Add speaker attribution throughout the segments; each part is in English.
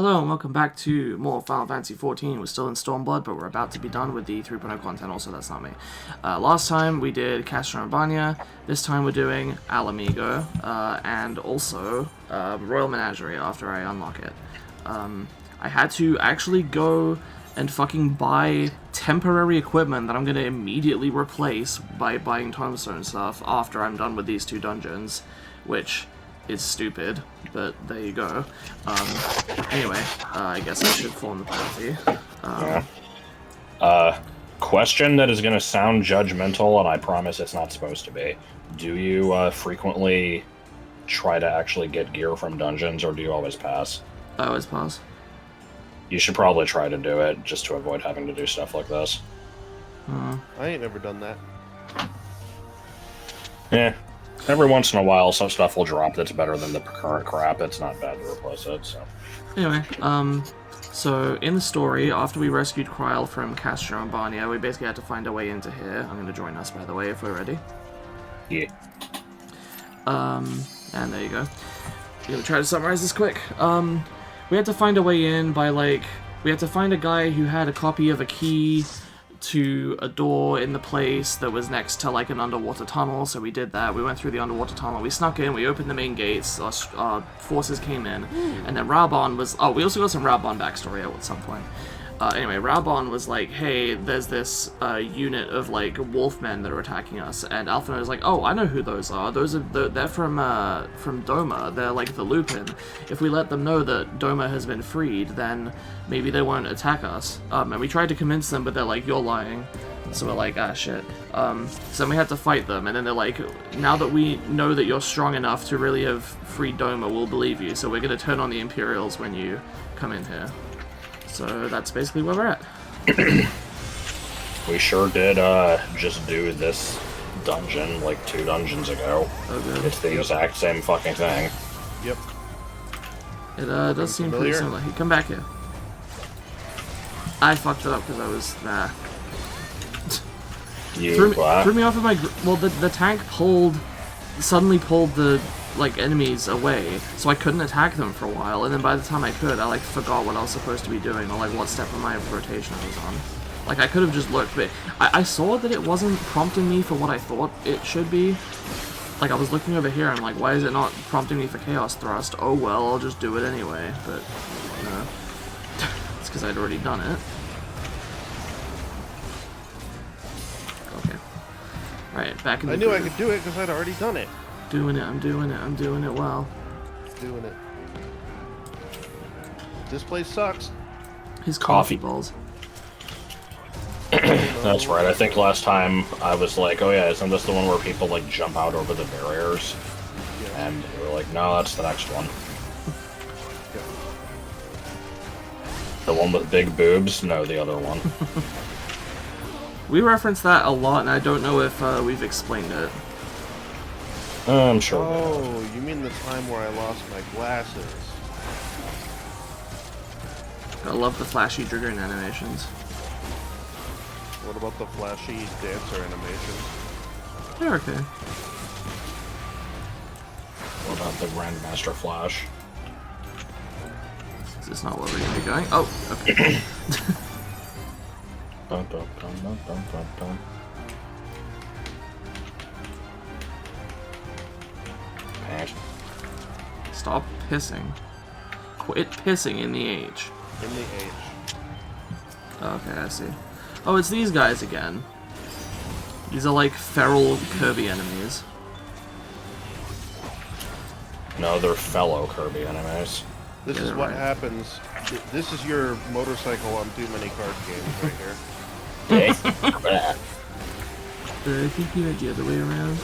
Speaker 1: Hello and welcome back to more Final Fantasy XIV. We're still in Stormblood, but we're about to be done with the 3.0 content, also that's not me. Last time we did Castronorbania, this time we're doing Ala Mhigo, and also Royal Menagerie after I unlock it. I had to actually go and fucking buy temporary equipment that I'm going to immediately replace by buying tombstone stuff after I'm done with these two dungeons, which is stupid, but there you go. Anyway, I guess I should form the party.
Speaker 2: Question that is going to sound judgmental, and I promise it's not supposed to be. Do you frequently try to actually get gear from dungeons, or do you always pass?
Speaker 1: I always pass.
Speaker 2: You should probably try to do it, just to avoid having to do stuff like this.
Speaker 3: I ain't never done that.
Speaker 2: Yeah. Every once in a while, some stuff will drop that's better than the current crap. It's not bad to replace it, so...
Speaker 1: Anyway, so in the story, after we rescued Kryl from Castronorbania, we basically had to find our way into here. I'm going to join us, by the way, if we're ready.
Speaker 2: Yeah.
Speaker 1: And there you go. I'm going to try to summarize this quick. We had to find a way in by, we had to find a guy who had a copy of a key to a door in the place that was next to, an underwater tunnel, so we did that. We went through the underwater tunnel, we snuck in, we opened the main gates, our forces came in, and then Raubon was... Oh, we also got some Raubon backstory at some point. Anyway, Raubon was like, hey, there's this unit of, wolfmen that are attacking us, and Alphinaud was like, oh, I know who those are. They're from Doma. They're like the Lupin. If we let them know that Doma has been freed, then maybe they won't attack us. And we tried to convince them, but they're like, you're lying. So we're like, ah, shit. So then we had to fight them, and then they're like, now that we know that you're strong enough to really have freed Doma, we'll believe you, so we're gonna turn on the Imperials when you come in here. So that's basically where we're at.
Speaker 2: We sure did just do this dungeon 2 dungeons ago.
Speaker 1: Oh, good.
Speaker 2: It's the exact same fucking thing.
Speaker 3: Yep.
Speaker 1: It does seem pretty similar. Hey, come back here. I fucked it up because I was... Nah. Threw me off of my... Well, the tank suddenly pulled the... enemies away, so I couldn't attack them for a while, and then by the time I could, I, forgot what I was supposed to be doing, or, what step of my rotation I was on. I could have just looked, but I saw that it wasn't prompting me for what I thought it should be. I was looking over here, and I'm like, why is it not prompting me for Chaos Thrust? Oh well, I'll just do it anyway, but, no. It's because I'd already done it. Okay. Right, back in the
Speaker 3: I knew I could do it because I'd already done it.
Speaker 1: Doing it, I'm doing it well.
Speaker 3: Doing it. This place sucks.
Speaker 1: His coffee balls.
Speaker 2: That's right, I think last time I was like, oh yeah, isn't this the one where people jump out over the barriers?
Speaker 3: Yeah.
Speaker 2: And we were like, no, that's the next one.
Speaker 3: Yeah.
Speaker 2: The one with big boobs? No, the other one.
Speaker 1: We reference that a lot, and I don't know if we've explained it.
Speaker 2: I'm sure.
Speaker 3: Oh, you mean the time where I lost my glasses?
Speaker 1: I love the flashy Dragoon animations.
Speaker 3: What about the flashy dancer animations?
Speaker 1: They're okay.
Speaker 2: What about the Grandmaster Flash?
Speaker 1: Is this not where we're gonna be going? Oh, okay.
Speaker 2: Dun, dun, dun, dun, dun, dun, dun.
Speaker 1: Stop pissing. Quit pissing in the H.
Speaker 3: In the H.
Speaker 1: Okay, I see. Oh, it's these guys again. These are feral Kirby enemies.
Speaker 2: No, they're fellow Kirby enemies.
Speaker 3: This
Speaker 1: Yeah,
Speaker 3: is what
Speaker 1: right.
Speaker 3: happens. This is your motorcycle on too many card games right here.
Speaker 2: Okay.
Speaker 1: I think you went the other way around.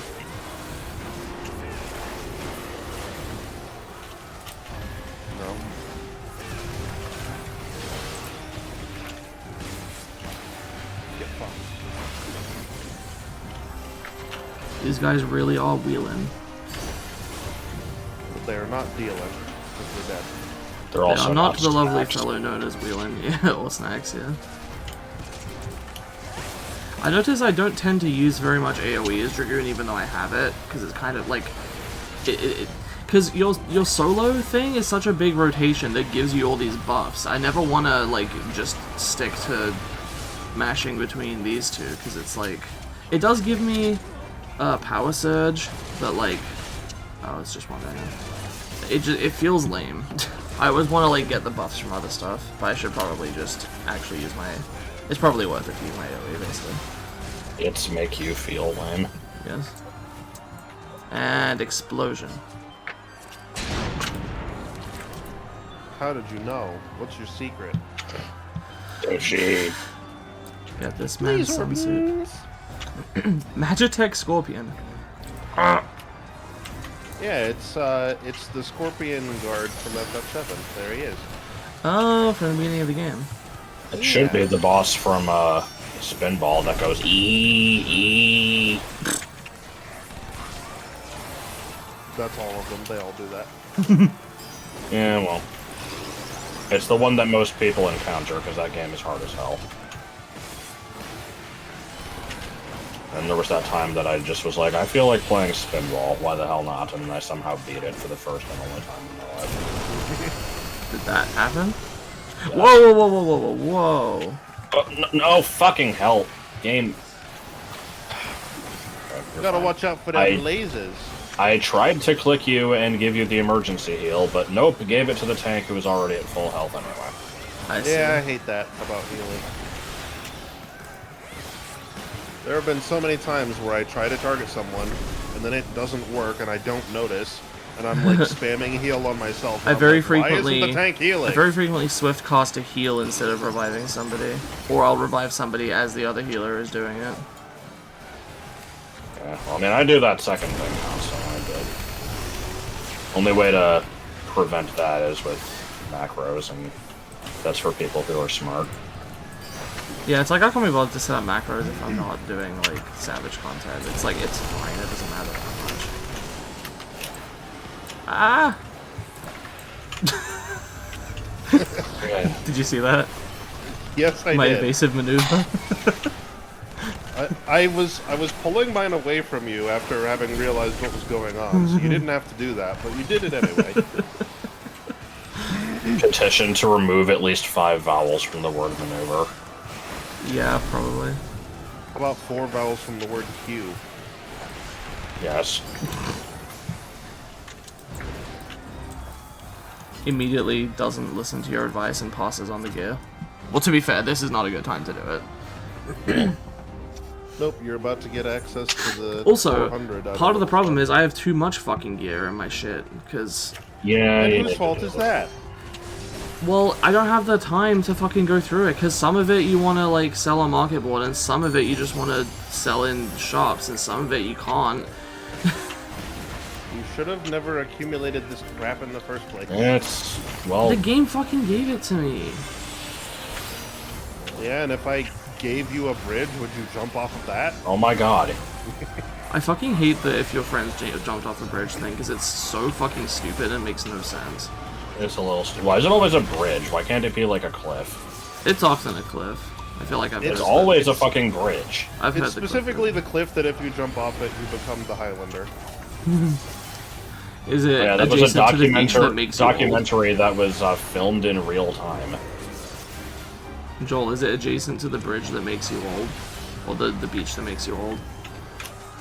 Speaker 3: No. Get fucked.
Speaker 1: These guys really are wheeling.
Speaker 3: But they are not dealing. Because they're dead.
Speaker 2: They're also
Speaker 1: I'm not the lovely
Speaker 2: snacks.
Speaker 1: fellow known as Wheelan. Yeah, or Snacks, yeah. I notice I don't tend to use very much AoE as Dragoon, even though I have it, because it's kind of Because your solo thing is such a big rotation that gives you all these buffs. I never want to, like, just stick to mashing between these two, because it's like... It does give me power surge, but, like... Oh, it's just one thing. It feels lame. I always want to, like, get the buffs from other stuff, but I should probably just actually use my... It's probably worth it to use my AoE, basically.
Speaker 2: It's make you feel lame.
Speaker 1: Yes. And explosion.
Speaker 3: How did you know? What's your secret?
Speaker 2: Doshi.
Speaker 1: Got this man's sunsuit. Magitech Scorpion.
Speaker 3: Yeah, it's the Scorpion guard from FF7. There he is.
Speaker 1: Oh, from the beginning of the game.
Speaker 2: It should be the boss from Spinball that goes ee.
Speaker 3: That's all of them. They all do that.
Speaker 2: Yeah, well. It's the one that most people encounter, because that game is hard as hell. And there was that time that I just was like, I feel like playing Spinball, why the hell not? And I somehow beat it for the first and only time in my life.
Speaker 1: Did that happen? Yeah. Whoa, whoa, whoa, whoa, whoa, whoa.
Speaker 2: Oh, no, fucking hell. Game.
Speaker 3: You gotta watch out for them lasers.
Speaker 2: I tried to click you and give you the emergency heal, but nope, gave it to the tank who was already at full health anyway.
Speaker 1: I see.
Speaker 3: Yeah, I hate that about healing. There have been so many times where I try to target someone, and then it doesn't work, and I don't notice, and I'm like spamming heal on myself.
Speaker 1: I very frequently.
Speaker 3: Why isn't the tank healing?
Speaker 1: I very frequently swift cost a heal instead of reviving somebody, or I'll revive somebody as the other healer is doing it.
Speaker 2: Yeah, well, I mean, I do that second thing constantly. Only way to prevent that is with macros, and that's for people who are smart.
Speaker 1: Yeah, it's like I can't be bothered to set up macros if I'm not doing like savage content. It's like it's fine, it doesn't matter that much. Ah! Did you see that?
Speaker 3: Yes, I
Speaker 1: My
Speaker 3: did.
Speaker 1: evasive maneuver.
Speaker 3: I was pulling mine away from you after having realized what was going on, so you didn't have to do that, but you did it anyway.
Speaker 2: Petition to remove at least 5 vowels from the word maneuver.
Speaker 1: Yeah, probably.
Speaker 3: How about 4 vowels from the word Q?
Speaker 2: Yes.
Speaker 1: Immediately doesn't listen to your advice and passes on the gear. Well, to be fair, this is not a good time to do it.
Speaker 3: Nope, you're about to get access to the
Speaker 1: Also,
Speaker 3: 400.
Speaker 1: part of the problem is I have too much fucking gear in my shit, because...
Speaker 2: Yeah,
Speaker 3: and whose fault is that?
Speaker 1: Well, I don't have the time to fucking go through it, because some of it you want to, like, sell on market board, and some of it you just want to sell in shops, and some of it you can't.
Speaker 3: You should have never accumulated this crap in the first place.
Speaker 2: It's, well...
Speaker 1: The game fucking gave it to me.
Speaker 3: Yeah, and if I gave you a bridge, would you jump off of that?
Speaker 2: Oh my god.
Speaker 1: I fucking hate the if your friends jumped off the bridge thing, because it's so fucking stupid and makes no sense.
Speaker 2: It's a little why is it always a bridge? Why can't it be like a cliff?
Speaker 1: It's often a cliff. I feel like I've
Speaker 2: It's
Speaker 1: heard
Speaker 2: always a fucking bridge.
Speaker 1: I've heard
Speaker 3: It's specifically the cliff that if you jump off it, you become the Highlander.
Speaker 1: Is it
Speaker 2: Yeah, that was a
Speaker 1: adjacent to the beach that makes you old?
Speaker 2: documentary that was filmed in real time.
Speaker 1: Joel, is it adjacent to the bridge that makes you old? Or the beach that makes you old?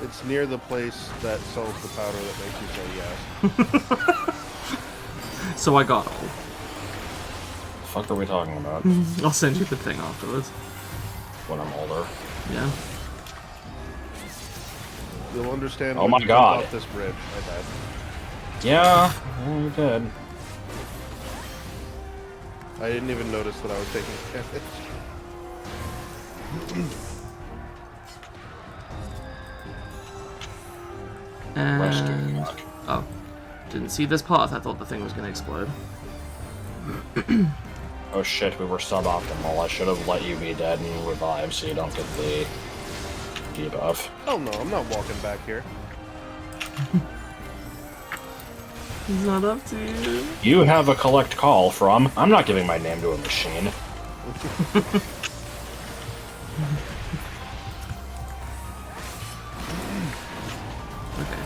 Speaker 3: It's near the place that sells the powder that makes you say yes.
Speaker 1: So I got old.
Speaker 2: The fuck are we talking about?
Speaker 1: I'll send you the thing afterwards.
Speaker 2: When I'm older.
Speaker 1: Yeah.
Speaker 3: You'll understand
Speaker 2: Oh
Speaker 3: when
Speaker 2: my
Speaker 3: you
Speaker 2: God.
Speaker 3: jump off this bridge. I bet.
Speaker 2: Yeah, we did.
Speaker 3: I didn't even notice that I was taking damage.
Speaker 1: And... Oh. Didn't see this path. I thought the thing was going to explode.
Speaker 2: Oh shit, we were suboptimal. I should have let you be dead and revive so you don't get the debuff.
Speaker 3: Oh no, I'm not walking back here.
Speaker 1: It's not up to you.
Speaker 2: You have a collect call from... I'm not giving my name to a machine.
Speaker 1: Okay.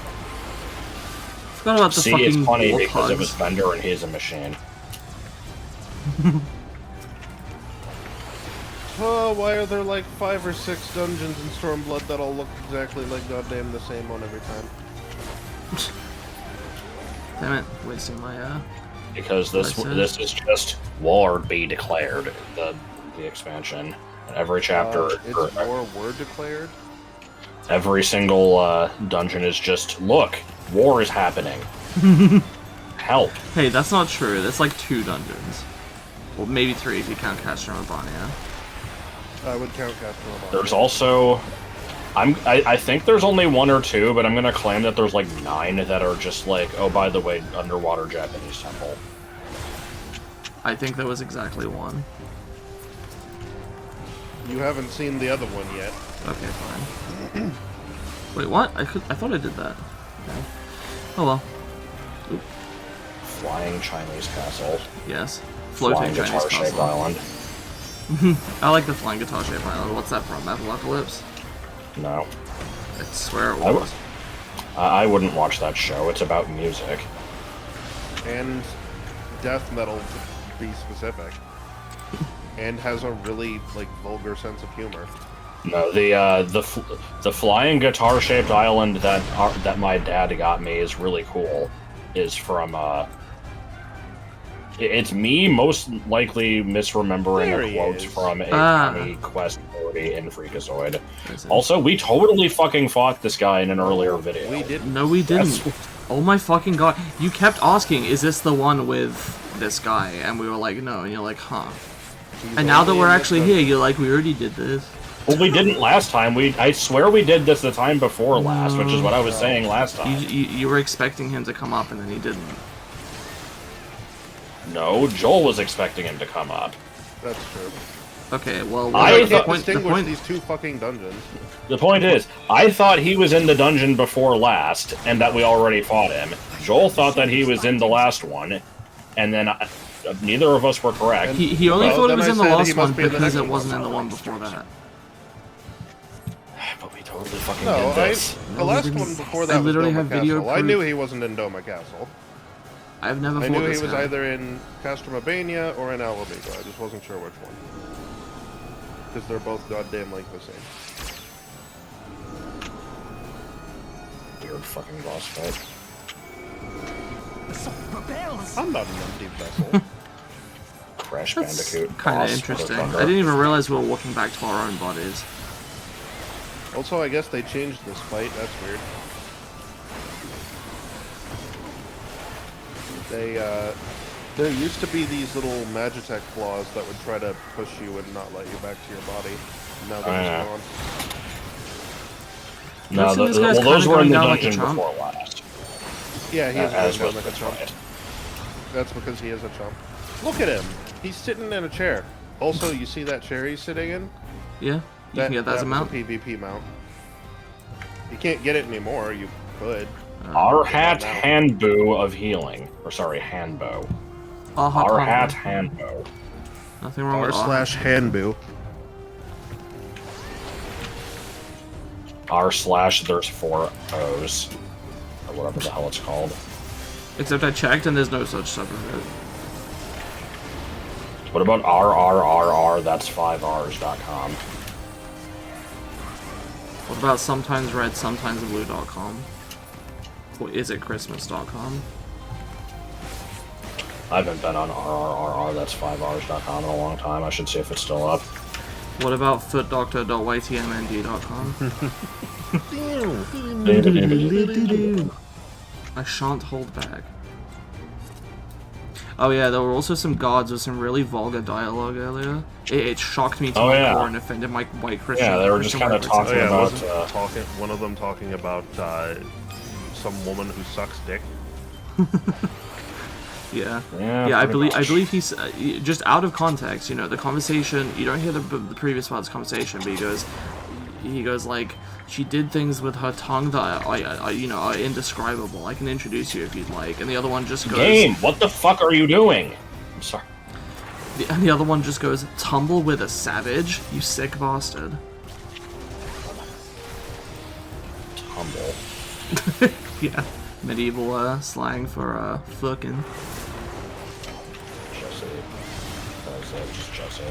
Speaker 1: Forgot about the
Speaker 2: See,
Speaker 1: fucking
Speaker 2: it's funny
Speaker 1: wolf
Speaker 2: because it
Speaker 1: hugs.
Speaker 2: was Bender and he's a machine.
Speaker 3: Oh, why are there like 5 or 6 dungeons in Stormblood that all look exactly like goddamn the same one every time?
Speaker 1: Damn it, wasting my
Speaker 2: Because this is just war be declared, the expansion. And every chapter,
Speaker 3: It's war were declared?
Speaker 2: every single dungeon is just, look, war is happening. Help.
Speaker 1: Hey, that's not true. That's like 2 dungeons. Well, maybe 3 if you count Castro and Bania.
Speaker 3: I would count Castro.
Speaker 2: There's also... I think there's only 1 or 2, but I'm gonna claim that there's like 9 that are just like, oh, by the way, underwater Japanese temple.
Speaker 1: I think there was exactly 1.
Speaker 3: You haven't seen the other one yet.
Speaker 1: Okay, fine. Wait, what? I thought I did that. Okay. Oh well. Oop.
Speaker 2: Flying Chinese castle.
Speaker 1: Yes. Floating
Speaker 2: Flying
Speaker 1: Chinese
Speaker 2: guitar-shaped
Speaker 1: castle.
Speaker 2: island.
Speaker 1: I like the flying guitar shaped island. What's that from? Metalocalypse?
Speaker 2: No.
Speaker 1: I swear it was.
Speaker 2: I wouldn't watch that show. It's about music.
Speaker 3: And death metal, to be specific. And has a really, like, vulgar sense of humor.
Speaker 2: No, the flying guitar-shaped island that my dad got me is really cool. Is from it's me most likely misremembering a quote from a County Quest 40 in Freakazoid. Also, we totally fucking fought this guy in an earlier video.
Speaker 3: We didn't.
Speaker 1: No, we didn't. Oh my fucking god. You kept asking, is this the one with this guy? And we were like, no. And you're like, huh. And now that we're actually here, you're like, we already did this.
Speaker 2: Well, we didn't last time. I swear we did this the time before last, which is what I was saying last time.
Speaker 1: You were expecting him to come up, and then he didn't.
Speaker 2: No, Joel was expecting him to come up.
Speaker 3: That's true.
Speaker 1: Okay, well,
Speaker 3: I
Speaker 1: the
Speaker 3: can't distinguish these 2 fucking dungeons.
Speaker 2: The point is, I thought he was in the dungeon before last, and that we already fought him. Joel thought that he was in the last one, and then neither of us were correct.
Speaker 1: He only thought it was in the last one
Speaker 3: be in the
Speaker 1: because
Speaker 3: next
Speaker 1: it wasn't in the one before that.
Speaker 2: But we totally fucking
Speaker 3: No,
Speaker 2: did this.
Speaker 3: the last one before that
Speaker 1: I
Speaker 3: was
Speaker 1: literally
Speaker 3: Doma
Speaker 1: have video
Speaker 3: Castle. I
Speaker 1: proof.
Speaker 3: knew he wasn't in Doma Castle.
Speaker 1: I've never
Speaker 3: I
Speaker 1: fought
Speaker 3: knew
Speaker 1: this
Speaker 3: he was
Speaker 1: guy.
Speaker 3: either in Castromabania or in Ala Mhigo. I just wasn't sure which one. Because they're both goddamn like the same.
Speaker 2: Weird fucking boss fight.
Speaker 3: I'm not an empty vessel.
Speaker 2: Crash
Speaker 1: That's
Speaker 2: Bandicoot.
Speaker 1: kind of
Speaker 2: boss,
Speaker 1: interesting.
Speaker 2: motherfucker.
Speaker 1: I didn't even realize we were walking back to our own bodies.
Speaker 3: Also, I guess they changed this fight. That's weird. There used to be these little Magitech claws that would try to push you and not let you back to your body. Now they're just gone.
Speaker 2: No,
Speaker 1: This guy's
Speaker 2: well, those
Speaker 1: kinda
Speaker 2: were in
Speaker 1: going
Speaker 2: the
Speaker 1: down like a
Speaker 2: dungeon
Speaker 1: chump.
Speaker 2: before last.
Speaker 3: Yeah, he is
Speaker 2: As
Speaker 3: going
Speaker 2: was
Speaker 3: down like a
Speaker 2: the
Speaker 3: chump.
Speaker 2: fight.
Speaker 3: That's because he is a chump. Look at him. He's sitting in a chair. Also, you see that chair he's sitting in?
Speaker 1: Yeah, you can get that as a mount.
Speaker 3: was a PvP mount. You can't get it anymore. You could.
Speaker 2: Arhat Handbow of Healing. Or sorry, Handbow. Arhat Handbow.
Speaker 1: Nothing wrong with
Speaker 3: r/handboo.
Speaker 2: R/ there's 4 O's. Or whatever the hell it's called.
Speaker 1: Except I checked and there's no such subreddit.
Speaker 2: What about RRRR? That's 5Rs.com.
Speaker 1: What about sometimes red, sometimes blue.com? Or is it Christmas.com?
Speaker 2: I haven't been on RRRR, that's 5Rs.com in a long time. I should see if it's still up.
Speaker 1: What about footdoctor.ytmnd.com? I shan't hold back. Oh yeah, there were also some gods with some really vulgar dialogue earlier. It shocked me to my core and offended my white Christian.
Speaker 2: Yeah, they were just kind of talking about.
Speaker 3: One of them talking about some woman who sucks dick.
Speaker 1: Yeah, I believe he's just out of context. You know, the conversation. You don't hear the previous part's conversation, but he goes like, she did things with her tongue that are indescribable. I can introduce you if you'd like. And the other one just goes,
Speaker 2: Game, what the fuck are you doing? I'm sorry.
Speaker 1: And the other one just goes, tumble with a savage, you sick bastard.
Speaker 2: Tumble.
Speaker 1: Yeah. medieval slang for fucking.
Speaker 2: Jesse. That was it, just Jesse.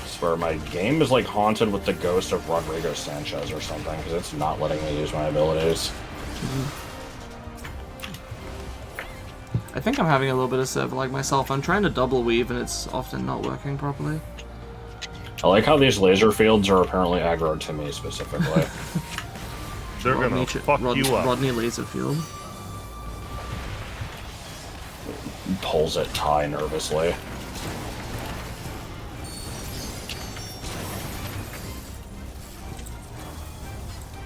Speaker 2: I swear my game is like haunted with the ghost of Rodrigo Sanchez or something, because it's not letting me use my abilities.
Speaker 1: I think I'm having a little bit of server lag myself. I'm trying to double weave and it's often not working properly.
Speaker 2: I like how these laser fields are apparently aggroed to me specifically.
Speaker 3: They're gonna fuck you up.
Speaker 1: Rodney Laserfield.
Speaker 2: Pulls at Ty nervously.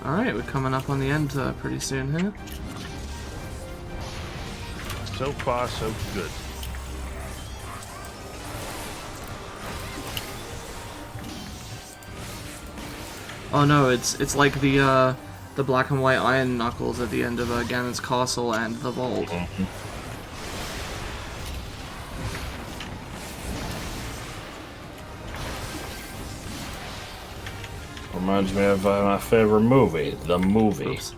Speaker 1: Alright, we're coming up on the end pretty soon here.
Speaker 3: So far, so good.
Speaker 1: Oh no, it's like the black and white iron knuckles at the end of Ganon's castle and the vault.
Speaker 2: Reminds me of my favorite movie, The Movie.
Speaker 1: Oops.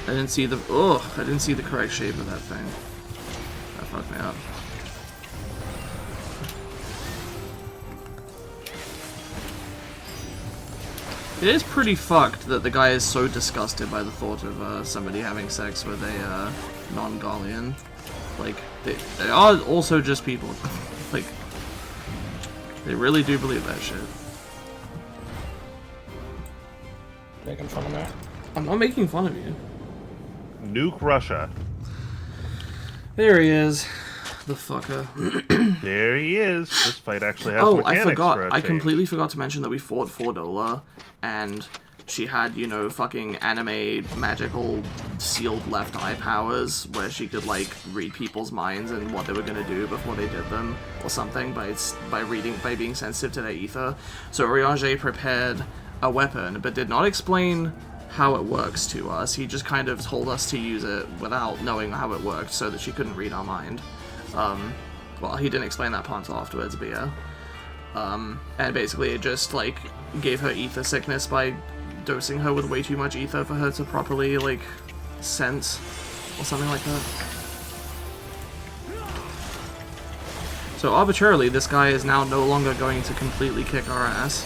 Speaker 1: I didn't see the I didn't see the correct shape of that thing. That fucked me up. It is pretty fucked that the guy is so disgusted by the thought of somebody having sex with a non-Gallian. Like, they are also just people. Like, they really do believe that shit.
Speaker 2: Making fun of me.
Speaker 1: I'm not making fun of you.
Speaker 3: Nuke Russia.
Speaker 1: There he is. The fucker.
Speaker 3: There he is. This fight actually has
Speaker 1: Oh,
Speaker 3: mechanics
Speaker 1: I forgot.
Speaker 3: for a
Speaker 1: I
Speaker 3: change.
Speaker 1: completely forgot to mention that we fought Fordola, and she had, you know, fucking anime magical sealed left eye powers where she could, like, read people's minds and what they were gonna do before they did them, or something, by being sensitive to their ether. So Oriage prepared a weapon, but did not explain how it works to us. He just kind of told us to use it without knowing how it worked, so that she couldn't read our mind. Well, he didn't explain that part until afterwards, but yeah. And basically it just, like, gave her ether sickness by dosing her with way too much ether for her to properly, like, sense, or something like that. So arbitrarily, this guy is now no longer going to completely kick our ass.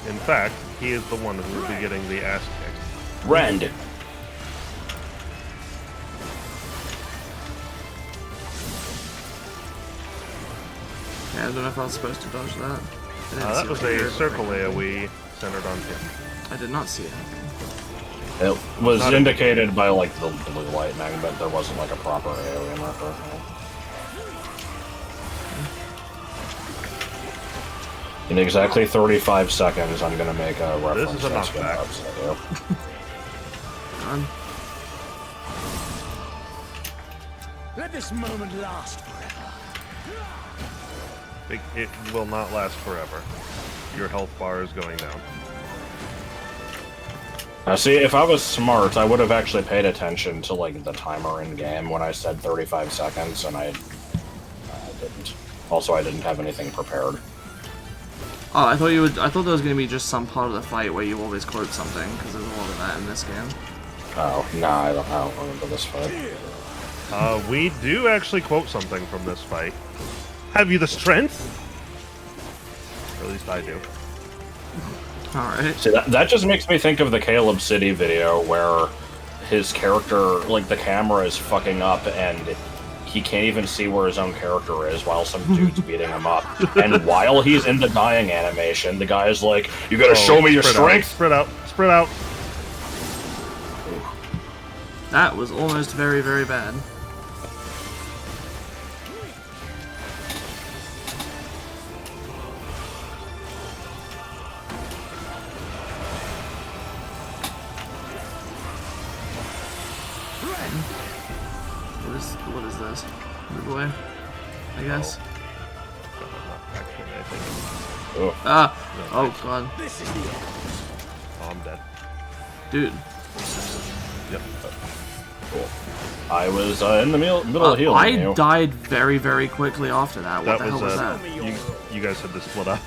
Speaker 3: In fact, he is the one who will be getting the ass kicked.
Speaker 2: Rend.
Speaker 1: Yeah, I don't know if I was supposed to dodge that.
Speaker 3: That was a circle AoE centered on him.
Speaker 1: I did not see anything.
Speaker 2: It was indicated by, like, the blue lightning, but there wasn't, like, a proper AoE marker. In exactly 35 seconds, I'm gonna make a reference.
Speaker 3: This is a knockback.
Speaker 4: Let this moment last forever.
Speaker 3: It will not last forever. Your health bar is going down.
Speaker 2: See, if I was smart, I would have actually paid attention to, like, the timer in game when I said 35 seconds, and I didn't. Also, I didn't have anything prepared.
Speaker 1: Oh, I thought you would. I thought there was gonna be just some part of the fight where you always quote something, because there's a lot of that in this game.
Speaker 2: Oh, nah, I don't remember this fight.
Speaker 3: We do actually quote something from this fight. Have you the strength? Or at least I do.
Speaker 1: Alright.
Speaker 2: See, that just makes me think of the Caleb City video where his character, like, the camera is fucking up and he can't even see where his own character is while some dude's beating him up. And while he's in the dying animation, the guy is like, "You gotta show me your strength!"
Speaker 3: Spread out, spread out.
Speaker 1: That was almost very, very bad. What is this? Move away, I guess.
Speaker 3: Actually, I think.
Speaker 2: Oh.
Speaker 1: Ah! Oh god.
Speaker 3: Oh, I'm dead.
Speaker 1: Dude.
Speaker 3: Yep.
Speaker 2: Cool. I was in the middle of healing
Speaker 1: I
Speaker 2: you.
Speaker 1: died very, very quickly after that. What the hell was that?
Speaker 3: You guys had to split up.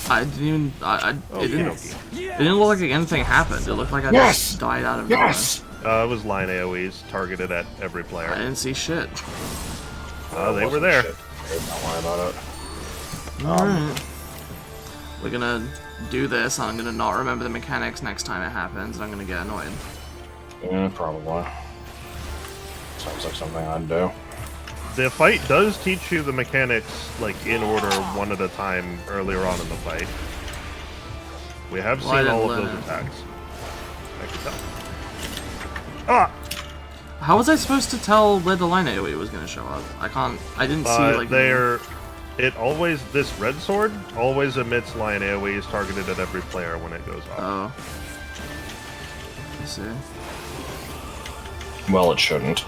Speaker 1: I didn't even.
Speaker 3: Oh,
Speaker 1: it didn't look like anything happened. It looked like I just died out of nowhere.
Speaker 3: It was line AoEs targeted at every player.
Speaker 1: I didn't see shit.
Speaker 3: They were there.
Speaker 2: Don't worry about it.
Speaker 1: Alright. We're gonna do this, and I'm gonna not remember the mechanics next time it happens, and I'm gonna get annoyed.
Speaker 2: Yeah, probably. Sounds like something I'd do.
Speaker 3: The fight does teach you the mechanics, like, in order, one at a time, earlier on in the fight. We have seen all of those attacks. I can tell. Ah!
Speaker 1: How was I supposed to tell where the line AoE was gonna show up? I didn't see, like...
Speaker 3: This red sword always emits line AoEs targeted at every player when it goes off.
Speaker 1: Oh. I see.
Speaker 2: Well, it shouldn't.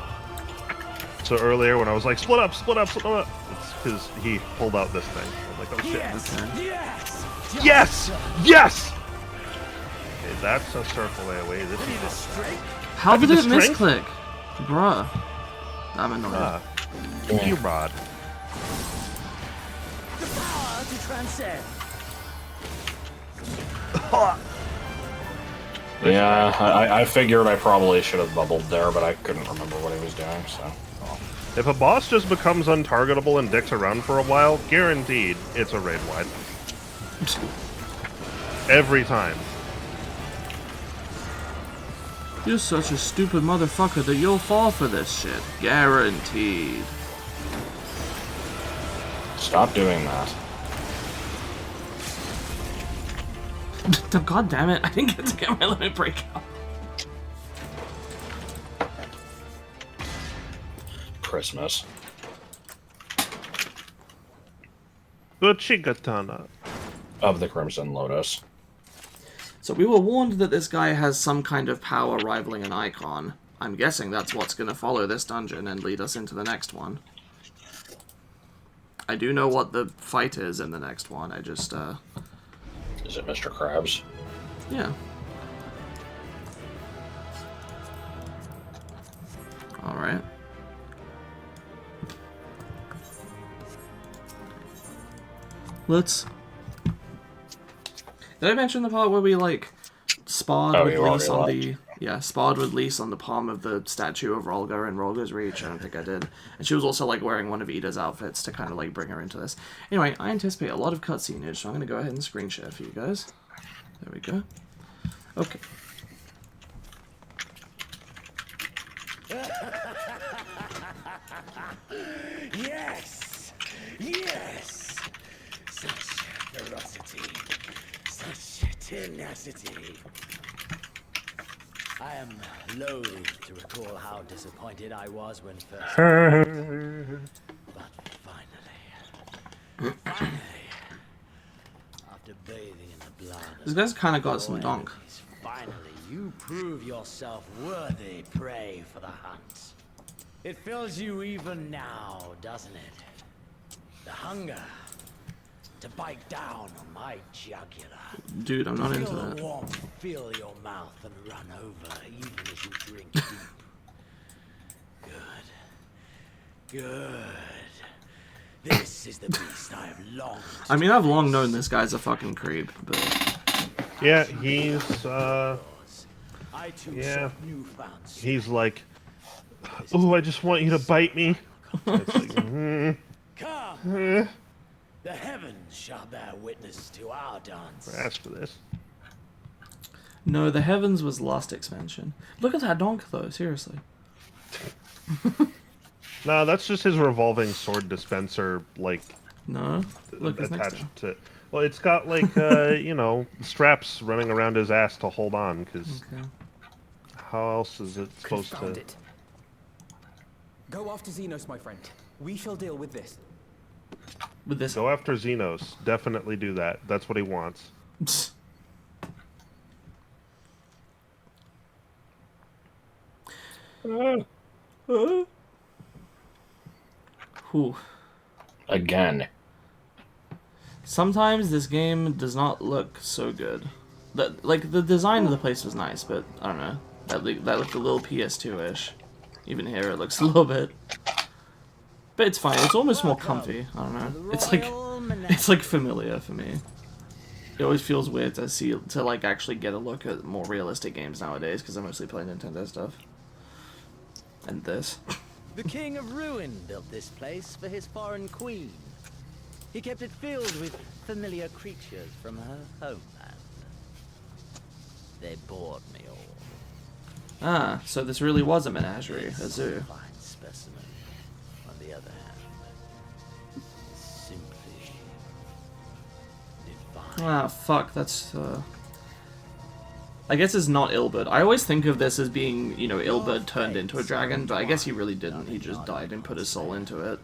Speaker 3: So earlier when I was like, split up, split up, split up, it's because he pulled out this thing. I'm like, oh shit.
Speaker 1: Okay.
Speaker 3: Yes! Yes! Okay, that's a circle AoE. This is
Speaker 1: How did it misclick? Bruh. I'm annoyed.
Speaker 3: You rod.
Speaker 4: The power to transcend.
Speaker 2: Yeah, I figured I probably should have bubbled there, but I couldn't remember what he was doing, so...
Speaker 3: If a boss just becomes untargetable and dicks around for a while, guaranteed it's a raid wide. Every time.
Speaker 1: You're such a stupid motherfucker that you'll fall for this shit. Guaranteed.
Speaker 2: Stop doing that.
Speaker 1: God damn it, I didn't get to get my limit break out.
Speaker 2: Christmas.
Speaker 3: Uchigatana.
Speaker 2: Of the Crimson Lotus.
Speaker 1: So we were warned that this guy has some kind of power rivaling an icon. I'm guessing that's what's going to follow this dungeon and lead us into the next one. I do know what the fight is in the next one, I just,
Speaker 2: Is it Mr. Krabs?
Speaker 1: yeah. Alright. Let's... Did I mention the part where we, like, sparred with Lise on the... Yeah, sparred with Lise on the palm of the statue of Rolga in Rolga's Reach? I don't think I did. And she was also, like, wearing one of Ida's outfits to kind of, like, bring her into this. Anyway, I anticipate a lot of cutscenage, so I'm going to go ahead and screen share for you guys. There we go. Okay.
Speaker 4: Yes! Yes! Such ferocity. Such tenacity. I am loath to recall how disappointed I was when first... But finally... After bathing in the blood...
Speaker 1: This guy's kind of got some donk.
Speaker 4: Finally, you prove yourself worthy prey for the hunt. It fills you even now, doesn't it? The hunger to bite down on my jugular.
Speaker 1: Dude, I'm not
Speaker 4: Feel
Speaker 1: into
Speaker 4: the
Speaker 1: that.
Speaker 4: warmth fill your mouth and run over even as you drink deep. Good. Good. This is the beast I have longed.
Speaker 1: I mean, I've long known this guy's a fucking creep, but...
Speaker 3: Yeah, he's,
Speaker 4: I too
Speaker 3: yeah.
Speaker 4: sought newfound strength.
Speaker 3: He's like, oh, I just want you to bite me. It's like,
Speaker 4: Come! The heavens shall bear witness to our dance.
Speaker 3: ask for this.
Speaker 1: No, the Heavens was last expansion. Look at that donk, though, seriously.
Speaker 3: No, that's just his revolving sword dispenser, like,
Speaker 1: No? Look, it's next to
Speaker 3: attached to... Well, it's got, like, you know, straps running around his ass to hold on, because
Speaker 1: Okay.
Speaker 3: how else is it supposed
Speaker 5: Confound
Speaker 3: to...
Speaker 5: it. Go after Zenos, my friend. We shall deal with this.
Speaker 1: With this...
Speaker 3: Go after Zenos. Definitely do that. That's what he wants.
Speaker 1: Whew.
Speaker 2: Again.
Speaker 1: Sometimes this game does not look so good. Like, the design of the place was nice, but I don't know. That looked a little PS2-ish. Even here it looks a little bit. But it's fine. It's almost more comfy. I don't know. It's like familiar for me. It always feels weird to like actually get a look at more realistic games nowadays because I mostly play Nintendo stuff. And this.
Speaker 4: The King of Ruin built this place for his foreign queen. He kept it filled with familiar creatures from her homeland. They bored me all.
Speaker 1: Ah, so this really was a menagerie, a zoo.
Speaker 4: Fine specimen, on the other hand, is simply divine.
Speaker 1: Ah, fuck, that's, I guess it's not Ilbert. I always think of this as being, you know, Ilbert turned into a dragon, but I guess he really didn't. He just died and put his soul into it,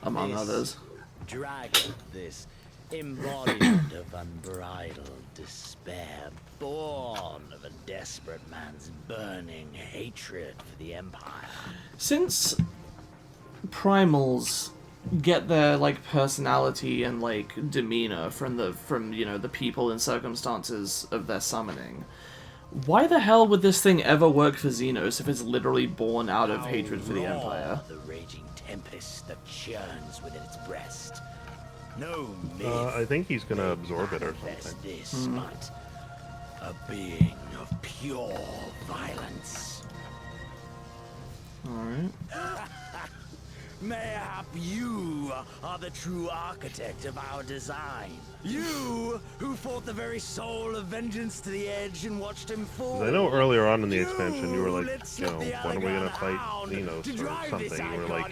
Speaker 1: among others.
Speaker 4: Dragon, this embodiment of unbridled despair, born of a desperate man's burning hatred for the Empire.
Speaker 1: Since primals get their like personality and like demeanor from you know the people and circumstances of their summoning, why the hell would this thing ever work for Zenos if it's literally born out of hatred for the Empire?
Speaker 4: The raging tempest that churns within its breast. No myth.
Speaker 3: I think he's gonna absorb it or
Speaker 4: manifest
Speaker 3: something.
Speaker 4: This, but a being of pure violence.
Speaker 1: Alright.
Speaker 4: Mayhap you are the true architect of our design. You who fought the very soul of vengeance to the edge and watched him fall.
Speaker 3: 'Cause I know earlier on in the expansion you were like, you know, when are we gonna fight Zenos or something? You were like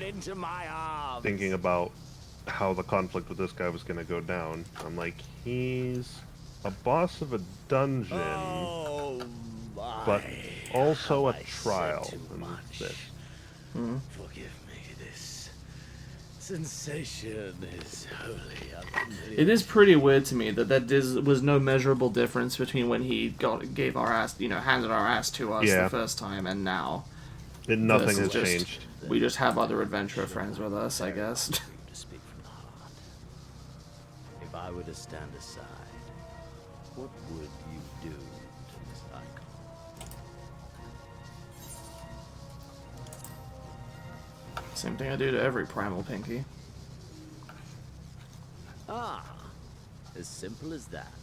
Speaker 3: thinking about how the conflict with this guy was gonna go down. I'm like, he's a boss of a dungeon, but also a trial. And this.
Speaker 4: Forgive me, this sensation is wholly unfamiliar.
Speaker 1: It is pretty weird to me that was no measurable handed our ass to us the first time, and now.
Speaker 3: Nothing has changed.
Speaker 1: We just have other adventurer friends with us, I guess.
Speaker 4: To speak from the heart. If I were to stand aside, what would you do to this icon?
Speaker 1: Same thing I do to every primal pinky.
Speaker 4: Ah, as simple as that.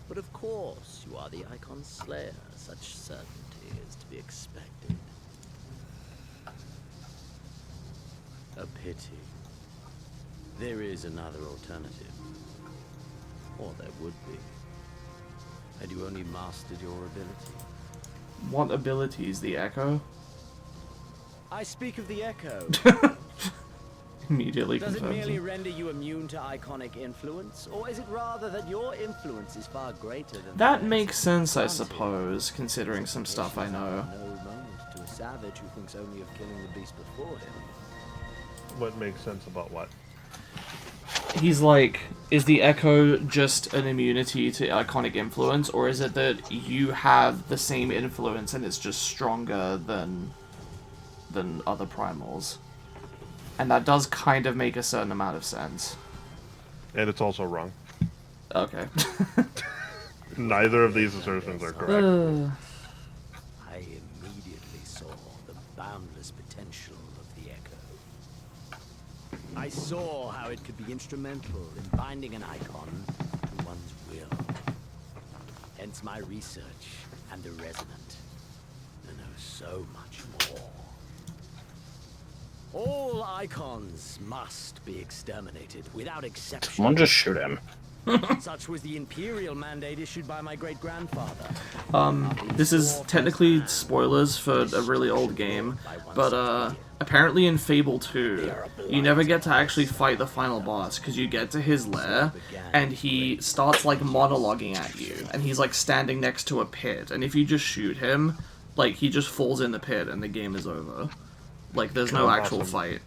Speaker 4: But of course, you are the Icon Slayer. Such certainty is to be expected. A pity. There is another alternative. Or there would be. Had you only mastered your ability.
Speaker 1: What abilities? The Echo?
Speaker 4: I speak of the Echo.
Speaker 1: Immediately
Speaker 4: Does it
Speaker 1: confirms
Speaker 4: merely
Speaker 1: it.
Speaker 4: render you immune to iconic influence? Or is it rather that your influence is far greater than
Speaker 1: That
Speaker 4: theirs?
Speaker 1: makes sense, I suppose, considering some stuff I know.
Speaker 4: No moment to a savage who thinks only of killing the beast before him.
Speaker 3: What makes sense about what?
Speaker 1: He's like, is the Echo just an immunity to iconic influence, or is it that you have the same influence and it's just stronger than other primals? And that does kind of make a certain amount of sense.
Speaker 3: And it's also wrong.
Speaker 1: Okay.
Speaker 3: Neither of these assertions are correct.
Speaker 4: I immediately saw the boundless potential of the Echo. I saw how it could be instrumental in binding an icon to one's will. Hence my research and the Resonant to know so much more. All icons must be exterminated without exception.
Speaker 2: Someone just shoot him.
Speaker 4: Such was the imperial mandate issued by my great-grandfather.
Speaker 1: This is technically spoilers for a really old game, but apparently in Fable 2, you never get to actually fight the final boss, because you get to his lair, and he starts like monologuing at you, and he's like standing next to a pit, and if you just shoot him, like he just falls in the pit and the game is over. Like there's no actual fight.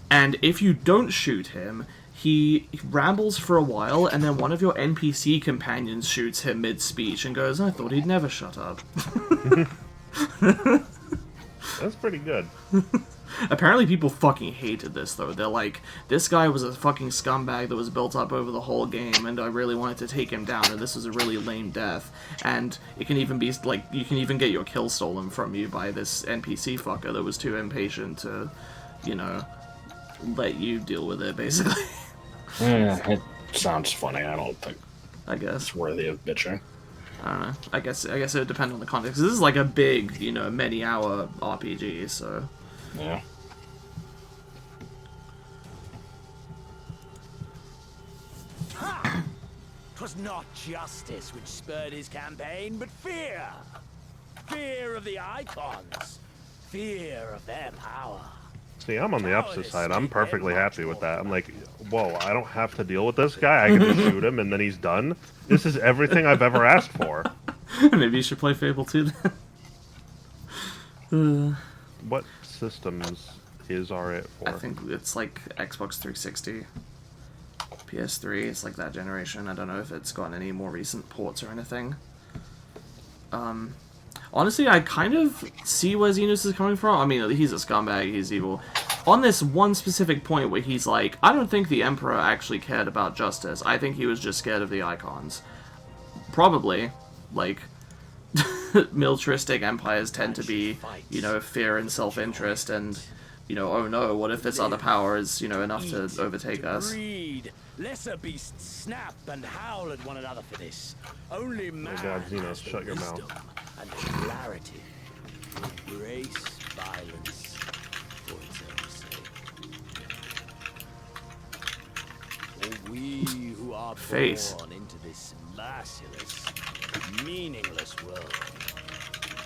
Speaker 1: And if you don't shoot him, he rambles for a while, and then one of your NPC companions shoots him mid-speech and goes, I thought he'd never shut up.
Speaker 3: That's pretty good.
Speaker 1: Apparently people fucking hated this, though. They're like, this guy was a fucking scumbag that was built up over the whole game, and I really wanted to take him down, and this was a really lame death. And it can even be, like, you can even get your kill stolen from you by this NPC fucker that was too impatient to, you know, let you deal with it, basically.
Speaker 2: It sounds funny. I don't think
Speaker 1: I guess.
Speaker 2: it's worthy of bitching.
Speaker 1: I don't know. I guess it would depend on the context. This is like a big, you know, many-hour RPG, so...
Speaker 2: Yeah.
Speaker 4: 'Twas not justice which spurred his campaign, but fear. Fear of the Icons. Fear of their power.
Speaker 3: See, I'm on the opposite side. I'm perfectly happy with that. I'm like, whoa, I don't have to deal with this guy. I can just shoot him and then he's done. This is everything I've ever asked for.
Speaker 1: Maybe you should play Fable 2 then.
Speaker 3: What systems are it for?
Speaker 1: I think it's like Xbox 360. PS3, it's like that generation. I don't know if it's got any more recent ports or anything. Honestly, I kind of see where Zenos is coming from. I mean, he's a scumbag, he's evil. On this one specific point where he's like, I don't think the Emperor actually cared about justice. I think he was just scared of the Icons. Probably, like, militaristic empires tend to be, you know, fear and self-interest and, you know, oh no, what if this other power is, you know, enough to overtake us?
Speaker 4: Breed. Lesser beasts snap and howl at one another for this. Only man
Speaker 3: God, Zenos,
Speaker 4: has the
Speaker 3: shut your mouth.
Speaker 4: wisdom and the clarity to embrace violence for its own sake. For we who are
Speaker 1: Face.
Speaker 4: born into this merciless, meaningless world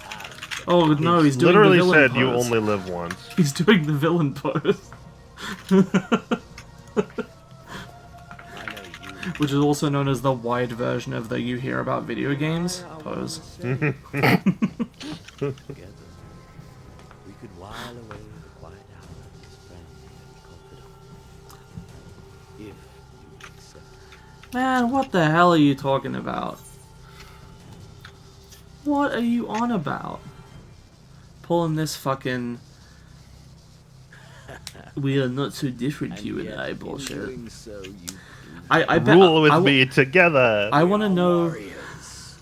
Speaker 4: have the
Speaker 1: Oh no, he's doing
Speaker 3: Literally
Speaker 1: the villain
Speaker 3: said you
Speaker 1: pose.
Speaker 3: only live once.
Speaker 1: He's doing the villain pose. Which is also known as the wide version of the you hear about video games pose.
Speaker 4: together. We could while away the quiet hours, friend and confidant. If you accept.
Speaker 1: Man, what the hell are you talking about? What are you on about? Pulling this fucking... We are not so different, you and I bullshit.
Speaker 4: Doing so, you
Speaker 1: I bet...
Speaker 3: Rule with
Speaker 1: I,
Speaker 3: me together.
Speaker 1: I want to know...
Speaker 4: warriors.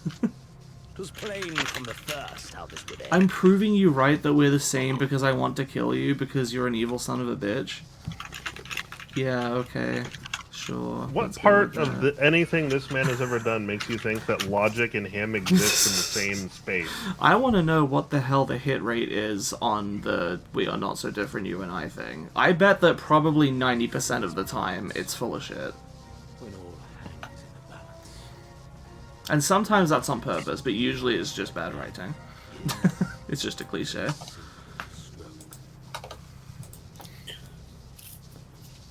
Speaker 4: 'Twas plain from the first how this would end.
Speaker 1: I'm proving you right that we're the same because I want to kill you because you're an evil son of a bitch. Yeah, okay. Sure.
Speaker 3: What
Speaker 1: let's go
Speaker 3: part
Speaker 1: with
Speaker 3: of
Speaker 1: that.
Speaker 3: anything this man has ever done makes you think that logic and him exist in the same space?
Speaker 1: I want to know what the hell the hit rate is on the we are not so different you and I thing. I bet that probably 90% of the time it's full of shit.
Speaker 4: When all hangs in the balance.
Speaker 1: And sometimes that's on purpose, but usually it's just bad writing. It's just a cliche.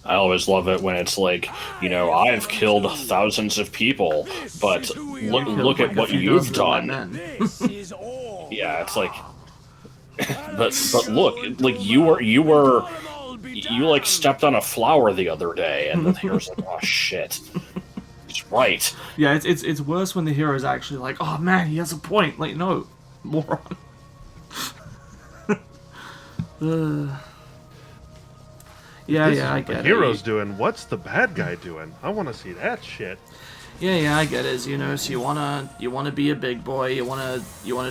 Speaker 2: I always love it when it's like, you know, I've killed thousands of people, but look at what you've done.
Speaker 4: This is all.
Speaker 2: Yeah, it's like, but look, like you like stepped on a flower the other day, and the hero's like, oh shit, he's right.
Speaker 1: Yeah, it's worse when the hero's actually like, oh man, he has a point. Like, no, moron. Yeah,
Speaker 3: This
Speaker 1: yeah, I
Speaker 3: is what
Speaker 1: get
Speaker 3: the
Speaker 1: it.
Speaker 3: hero's doing. What's the bad guy doing? I want to see that shit.
Speaker 1: Yeah, I get it. You know, so you wanna be a big boy. You wanna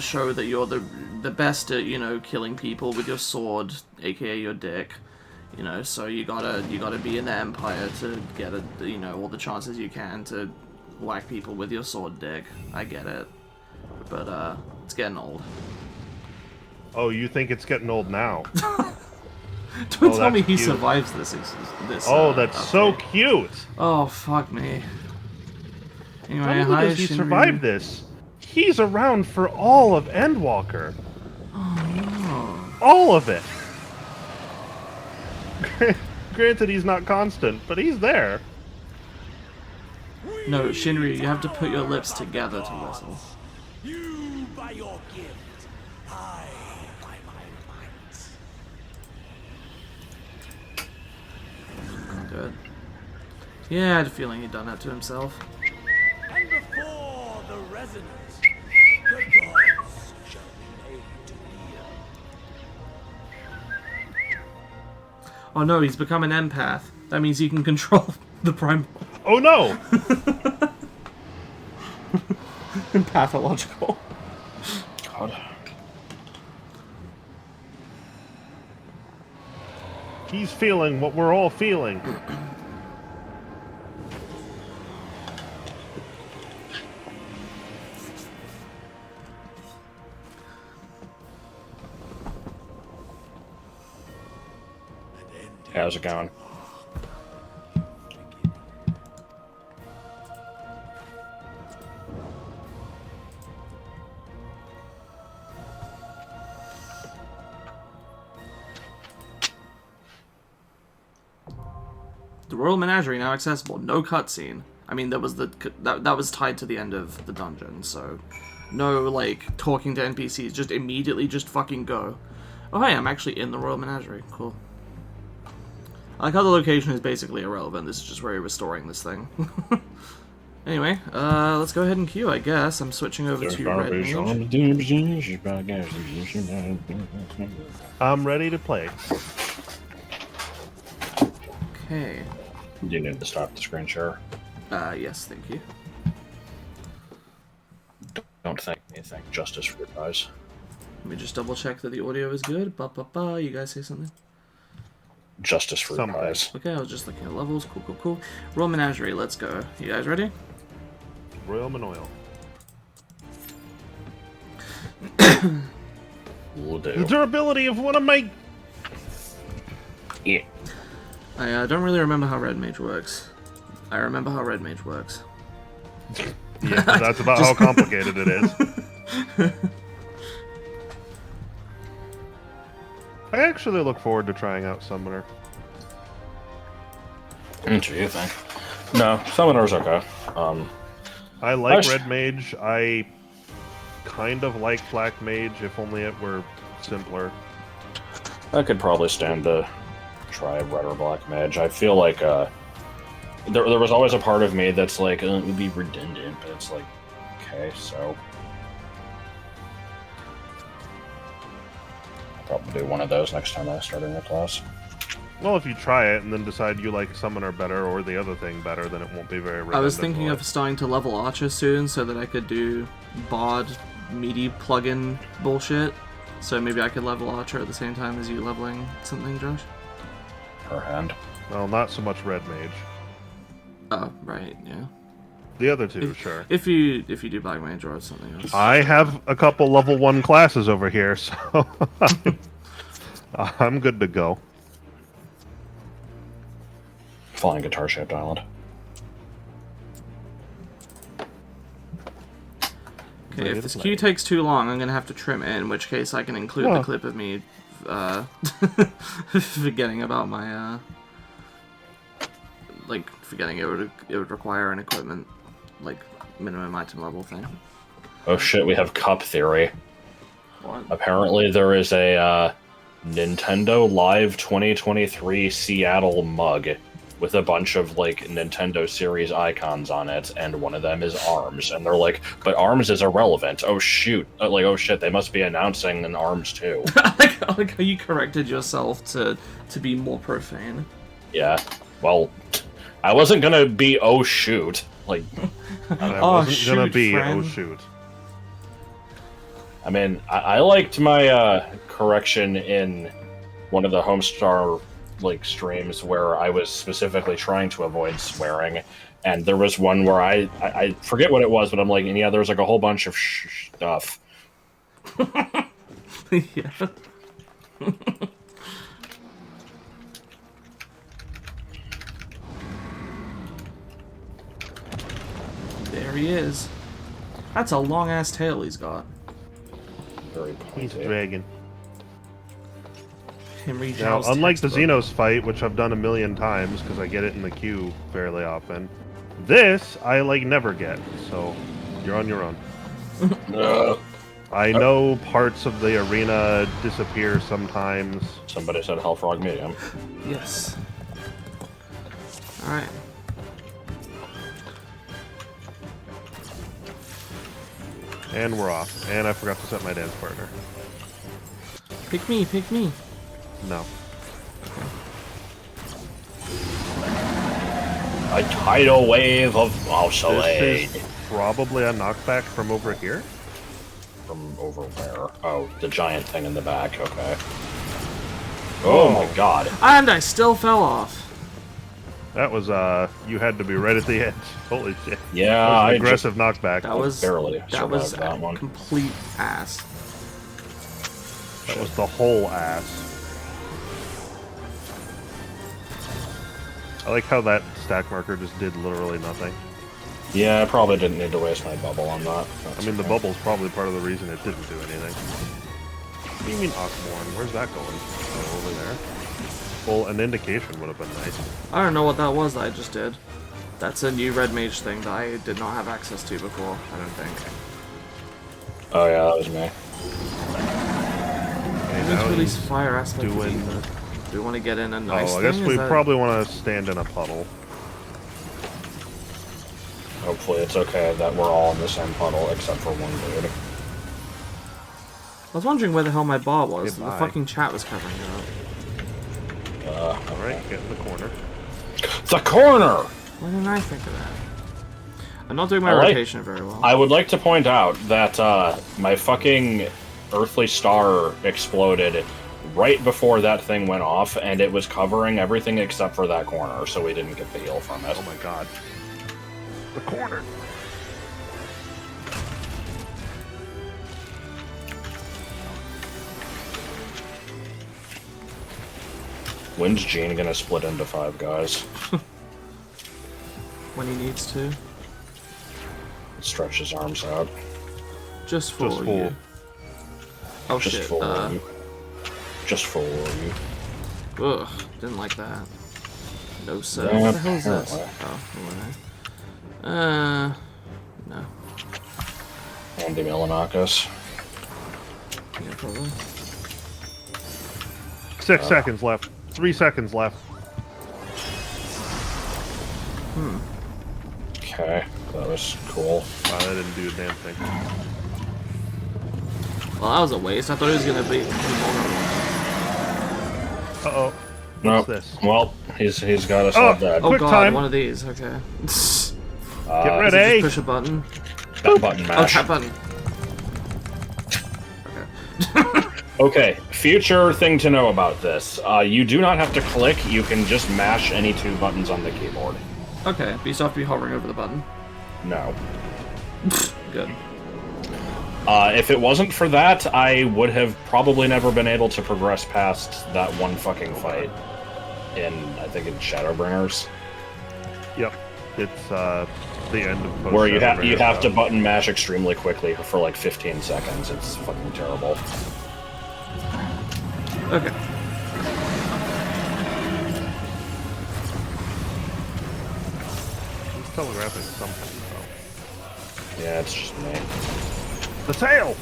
Speaker 1: show that you're the best at, you know, killing people with your sword, aka your dick. You know, so you gotta be in the Empire to get you know, all the chances you can to whack people with your sword dick. I get it, but it's getting old.
Speaker 3: Oh, you think it's getting old now?
Speaker 1: Don't tell me
Speaker 3: that's
Speaker 1: he
Speaker 3: cute.
Speaker 1: survives this.
Speaker 3: Oh, that's so
Speaker 1: update.
Speaker 3: cute.
Speaker 1: Oh, fuck me. Anyway,
Speaker 3: Not
Speaker 1: hi,
Speaker 3: only does he
Speaker 1: Shinryu.
Speaker 3: survive this, he's around for all of Endwalker.
Speaker 1: Oh,
Speaker 3: All of it. Granted, he's not constant, but he's there.
Speaker 1: no, Shinryu, you have to put your lips together to whistle.
Speaker 4: You by your gift, I by my might.
Speaker 1: Good. Yeah, I had a feeling he'd done that to himself.
Speaker 4: And before the resonance, the gods shall be made to
Speaker 1: Oh no, he's become an empath. That means he can control the primal.
Speaker 3: Oh no!
Speaker 1: Pathological.
Speaker 2: God.
Speaker 3: He's feeling what we're all feeling.
Speaker 2: How's it going?
Speaker 1: The Royal Menagerie now accessible. No cutscene. I mean, that was that was tied to the end of the dungeon, so no like talking to NPCs. Just immediately, just fucking go. Oh hey, I'm actually in the Royal Menagerie. Cool. I like how the location is basically irrelevant. This is just where you're restoring this thing. Anyway, let's go ahead and queue, I guess. I'm switching over to Red Mage.
Speaker 3: I'm ready to play.
Speaker 1: Okay.
Speaker 2: Do you need to stop the screen share?
Speaker 1: Yes, thank you.
Speaker 2: Don't thank me, thank Justice for your eyes.
Speaker 1: Let me just double check that the audio is good. Ba-ba-ba, you guys say something?
Speaker 2: Justice for your
Speaker 3: Something.
Speaker 2: eyes.
Speaker 1: Okay, I was just looking at levels. Cool, cool, cool. Royal Menagerie, let's go. You guys ready?
Speaker 3: Royal Manoil.
Speaker 2: Will
Speaker 3: The
Speaker 2: do.
Speaker 3: durability of one of my...
Speaker 2: Yeah.
Speaker 1: I don't really remember how Red Mage works. I remember how Red Mage works.
Speaker 3: Yeah, that's about how complicated it is. I actually look forward to trying out Summoner.
Speaker 2: What do you think? No, Summoner's okay.
Speaker 3: I like
Speaker 2: Gosh.
Speaker 3: Red Mage. I kind of like Black Mage, if only it were simpler.
Speaker 2: I could probably stand to try Red or Black Mage. I feel like there was always a part of me that's like, it would be redundant, but it's like, okay, so... I'll probably do one of those next time I start a new class.
Speaker 3: Well, if you try it and then decide you like Summoner better or the other thing better, then it won't be very redundant.
Speaker 1: I was thinking of starting to level Archer soon so that I could do Bard meaty plugin bullshit. So maybe I could level Archer at the same time as you leveling something, Josh?
Speaker 2: Her hand.
Speaker 3: Well, not so much Red Mage.
Speaker 1: Oh, right, yeah.
Speaker 3: The other two, sure.
Speaker 1: If you do Black Mage or something else.
Speaker 3: I have a couple level 1 classes over here, so I'm good to go.
Speaker 2: Flying guitar-shaped island.
Speaker 1: Okay, if this queue takes too long, I'm gonna have to trim it, in which case I can include the clip of me forgetting about my like forgetting it would require an equipment like minimum item level thing.
Speaker 2: Oh shit, we have cup theory.
Speaker 1: What?
Speaker 2: Apparently there is a Nintendo Live 2023 Seattle mug with a bunch of like Nintendo series icons on it, and one of them is ARMS, and they're like, but ARMS is irrelevant. Oh shoot. Like, oh shit, they must be announcing an ARMS too.
Speaker 1: I like how you corrected yourself to be more profane.
Speaker 2: Yeah. Well, I wasn't gonna be oh shoot. Like,
Speaker 3: I
Speaker 1: Oh,
Speaker 3: wasn't gonna
Speaker 1: shoot,
Speaker 3: be,
Speaker 1: friend.
Speaker 3: oh shoot.
Speaker 2: I mean, I liked my correction in one of the Homestar like streams where I was specifically trying to avoid swearing, and there was one where I forget what it was, but I'm like, yeah, there was like a whole bunch of stuff.
Speaker 1: Yeah. There he is. That's a long ass tail he's got.
Speaker 2: Very
Speaker 3: He's
Speaker 2: pointy.
Speaker 3: dragging.
Speaker 1: Henry
Speaker 3: Now,
Speaker 1: Giles
Speaker 3: unlike the
Speaker 1: textbook.
Speaker 3: Zenos fight, which I've done a million times because I get it in the queue fairly often, this I like never get. So you're on your own. I know parts of the arena disappear sometimes.
Speaker 2: Somebody said Hellfrog Medium.
Speaker 1: Yes. Alright.
Speaker 3: And we're off. And I forgot to set my dance partner.
Speaker 1: Pick me, pick me.
Speaker 3: No.
Speaker 2: A tidal wave of obsolete.
Speaker 3: This is probably a knockback from over here.
Speaker 2: From over where? Oh, the giant thing in the back. Okay. Oh my god.
Speaker 1: And I still fell off.
Speaker 3: That was, you had to be right at the edge. Holy shit.
Speaker 2: Yeah,
Speaker 3: that was an
Speaker 2: I
Speaker 3: aggressive knockback.
Speaker 1: That was
Speaker 2: barely
Speaker 1: that was
Speaker 2: survived that one.
Speaker 1: complete ass.
Speaker 3: That was the whole ass. I like how that stack marker just did literally nothing.
Speaker 2: Yeah, I probably didn't need to waste my bubble on that.
Speaker 3: I mean, the bubble's probably part of the reason it didn't do anything. What do you mean, Ockmorn? Where's that going? Oh, over there. Well, an indication would have been nice.
Speaker 1: I don't know what that was that I just did. That's a new red mage thing that I did not have access to before, I don't think.
Speaker 2: Oh yeah, that was me.
Speaker 3: Okay,
Speaker 1: Let's
Speaker 3: now
Speaker 1: release
Speaker 3: he's
Speaker 1: fire aspect of
Speaker 3: doing-
Speaker 1: ether. Do we want to get in a nice
Speaker 3: Oh, I
Speaker 1: thing?
Speaker 3: guess
Speaker 1: Is
Speaker 3: we
Speaker 1: that-
Speaker 3: probably want to stand in a puddle.
Speaker 2: Hopefully it's okay that we're all in the same puddle except for one dude.
Speaker 1: I was wondering where the hell my bar was.
Speaker 3: Goodbye.
Speaker 1: The fucking chat was covering it up.
Speaker 3: Alright, get in the corner.
Speaker 2: The corner!
Speaker 1: Why didn't I think of that? I'm not doing my
Speaker 2: I like-
Speaker 1: rotation very well.
Speaker 2: I would like to point out that my fucking earthly star exploded right before that thing went off, and it was covering everything except for that corner, so we didn't get the heal from it.
Speaker 3: Oh my god. The corner!
Speaker 2: When's Gene gonna split into 5 guys?
Speaker 1: When he needs to.
Speaker 2: Stretch his arms out.
Speaker 1: Just for
Speaker 3: Just for-
Speaker 1: you. Oh
Speaker 2: Just
Speaker 1: shit.
Speaker 2: for you. Just for you.
Speaker 1: Ugh, didn't like that. No sir.
Speaker 2: Yeah,
Speaker 1: What the hell is this?
Speaker 2: apparently.
Speaker 1: Oh, no.
Speaker 2: Andy Milanakis.
Speaker 1: Yeah, probably.
Speaker 3: 6 seconds left. 3 seconds left.
Speaker 2: Okay, that was cool.
Speaker 3: Wow, that didn't do a damn thing.
Speaker 1: Well, that was a waste. I thought it was gonna be vulnerable.
Speaker 3: Uh-oh.
Speaker 2: Nope.
Speaker 3: this?
Speaker 2: Well, he's got us
Speaker 3: Oh.
Speaker 2: all dead.
Speaker 1: Oh
Speaker 3: Quick
Speaker 1: god,
Speaker 3: time.
Speaker 1: one of these. Okay.
Speaker 3: Get
Speaker 1: Does it
Speaker 3: ready!
Speaker 1: just push a button?
Speaker 2: That button
Speaker 1: Oh,
Speaker 2: mash.
Speaker 1: that button.
Speaker 2: Okay, future thing to know about this. You do not have to click, you can just mash any 2 buttons on the keyboard.
Speaker 1: Okay, but you still have to be hovering over the button.
Speaker 2: No.
Speaker 1: Good.
Speaker 2: If it wasn't for that, I would have probably never been able to progress past that one fucking fight in, I think it's Shadowbringers.
Speaker 3: Yep. It's, the end of post
Speaker 2: Where you have
Speaker 3: Shadowbringers,
Speaker 2: to
Speaker 3: so.
Speaker 2: button mash extremely quickly for like 15 seconds. It's fucking terrible.
Speaker 1: Okay.
Speaker 3: He's telegraphing something, though.
Speaker 2: Yeah, it's just me.
Speaker 3: The tail!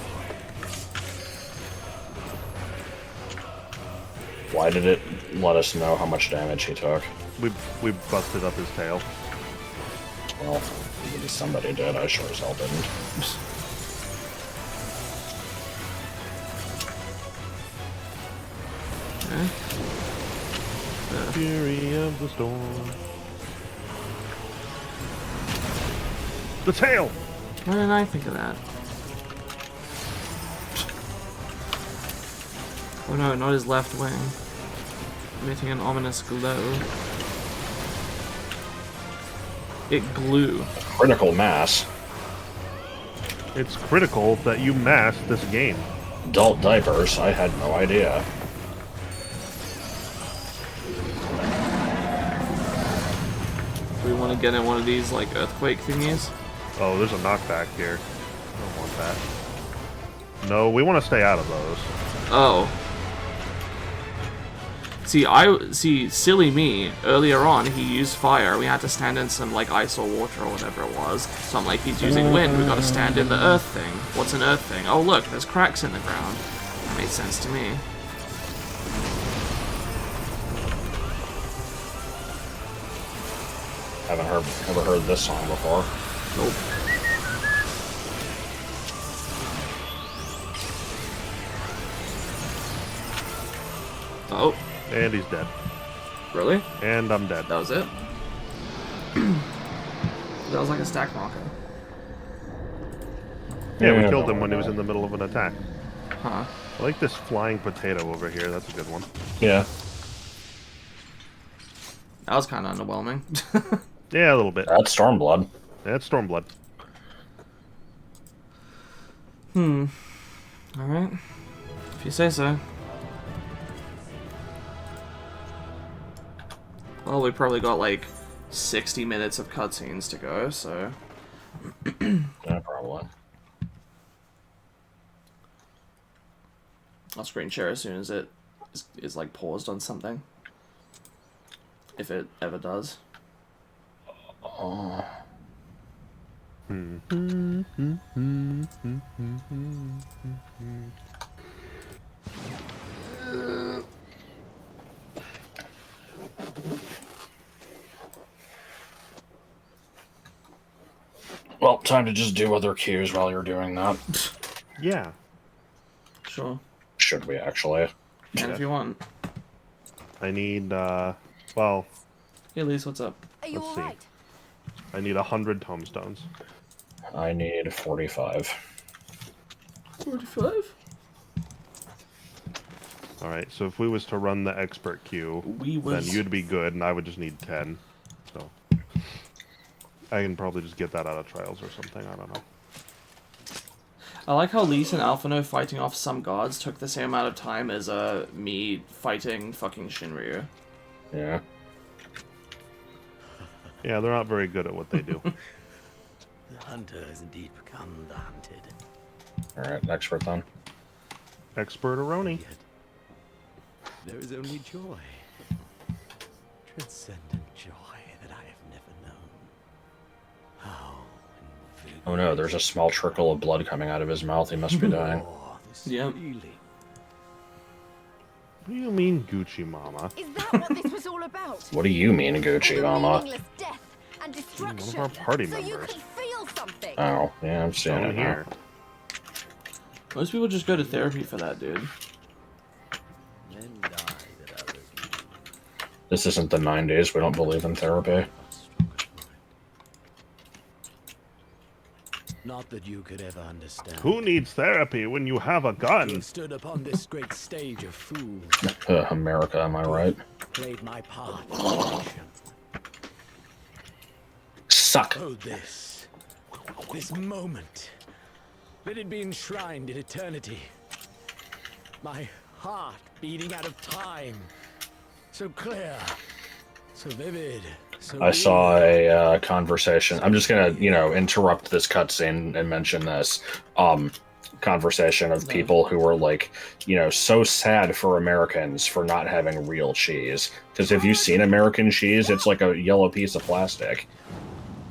Speaker 2: Why did it let us know how much damage he took?
Speaker 3: We busted up his tail.
Speaker 2: Well, maybe somebody did. I sure as hell didn't.
Speaker 1: Okay.
Speaker 3: Fury of the storm. The tail!
Speaker 1: Why didn't I think of that? Oh no, not his left wing. Emitting an ominous glow. It glue.
Speaker 2: Critical mass.
Speaker 3: It's critical that you master this game.
Speaker 2: Adult diapers. I had no idea.
Speaker 1: Do we want to get in one of these, like, earthquake thingies?
Speaker 3: Oh, there's a knockback here. Don't want that. No, we want to stay out of those.
Speaker 1: Oh. See, silly me, earlier on he used fire, we had to stand in some, like, ice or water or whatever it was. So I'm like, he's using wind, we gotta stand in the earth thing. What's an earth thing? Oh look, there's cracks in the ground. That made sense to me.
Speaker 2: Haven't ever heard this song before.
Speaker 1: Nope. Oh,
Speaker 3: And he's dead.
Speaker 1: really?
Speaker 3: And I'm dead.
Speaker 1: That was it? That was like a stack marker.
Speaker 3: Yeah, we killed him when he was in the middle of an attack.
Speaker 1: Huh.
Speaker 3: I like this flying potato over here. That's a good one.
Speaker 2: Yeah.
Speaker 1: That was kind of underwhelming.
Speaker 3: Yeah, a little bit.
Speaker 2: That's Stormblood.
Speaker 3: Yeah, it's Stormblood.
Speaker 1: Alright. If you say so. Well, we probably got like 60 minutes of cutscenes to go, so...
Speaker 2: Yeah, probably.
Speaker 1: I'll screen share as soon as it is like paused on something. If it ever does.
Speaker 2: Oh. Well, time to just do other queues while you're doing that.
Speaker 3: Yeah.
Speaker 1: Sure.
Speaker 2: Should we actually?
Speaker 1: And if you want.
Speaker 3: I need, well,
Speaker 1: Hey, Elise, what's up?
Speaker 6: Are you
Speaker 3: Let's see.
Speaker 6: alright?
Speaker 3: I need 100 tomestones.
Speaker 2: I need 45.
Speaker 1: 45?
Speaker 3: Alright, so if we was to run the expert queue, then you'd be good, and I would just need 10. So, I can probably just get that out of trials or something, I don't know.
Speaker 1: I like how Lise and Alphino fighting off some guards took the same amount of time as me fighting fucking Shinryu.
Speaker 2: Yeah.
Speaker 3: Yeah, they're not very good at what they do.
Speaker 4: The hunter has indeed become the hunted.
Speaker 2: Alright, expert then.
Speaker 3: Expert-aroni.
Speaker 4: Yet, there is only joy. Transcendent joy that I have never known. How
Speaker 2: Oh no, there's a small trickle of blood coming out of his mouth. He must be dying.
Speaker 1: Yep.
Speaker 3: What do you mean, Gucci Mama?
Speaker 6: Is that what this was all about?
Speaker 2: What do you mean, Gucci
Speaker 6: All the
Speaker 2: Mama?
Speaker 6: meaningless death and destruction.
Speaker 3: One of our party
Speaker 6: so you
Speaker 3: members.
Speaker 6: could feel something.
Speaker 2: Oh, yeah, I'm seeing
Speaker 3: Down
Speaker 2: it
Speaker 3: here.
Speaker 2: now.
Speaker 1: Most people just go to therapy for that, dude.
Speaker 4: Men die that others live.
Speaker 2: This isn't the 90s. We don't believe in therapy.
Speaker 4: Not that you could ever understand.
Speaker 3: Who needs therapy when you have a
Speaker 4: To
Speaker 3: gun?
Speaker 4: have stood upon this great stage of fools,
Speaker 2: America, am I right?
Speaker 4: played my part in the nation.
Speaker 2: Suck.
Speaker 4: Oh, this moment, let it be enshrined in eternity. My heart beating out of time, so clear, so vivid. So
Speaker 2: I saw a conversation. I'm just gonna, interrupt this cutscene and mention this. Conversation of people who were like, so sad for Americans for not having real cheese. Because if you've seen American cheese, it's like a yellow piece of plastic.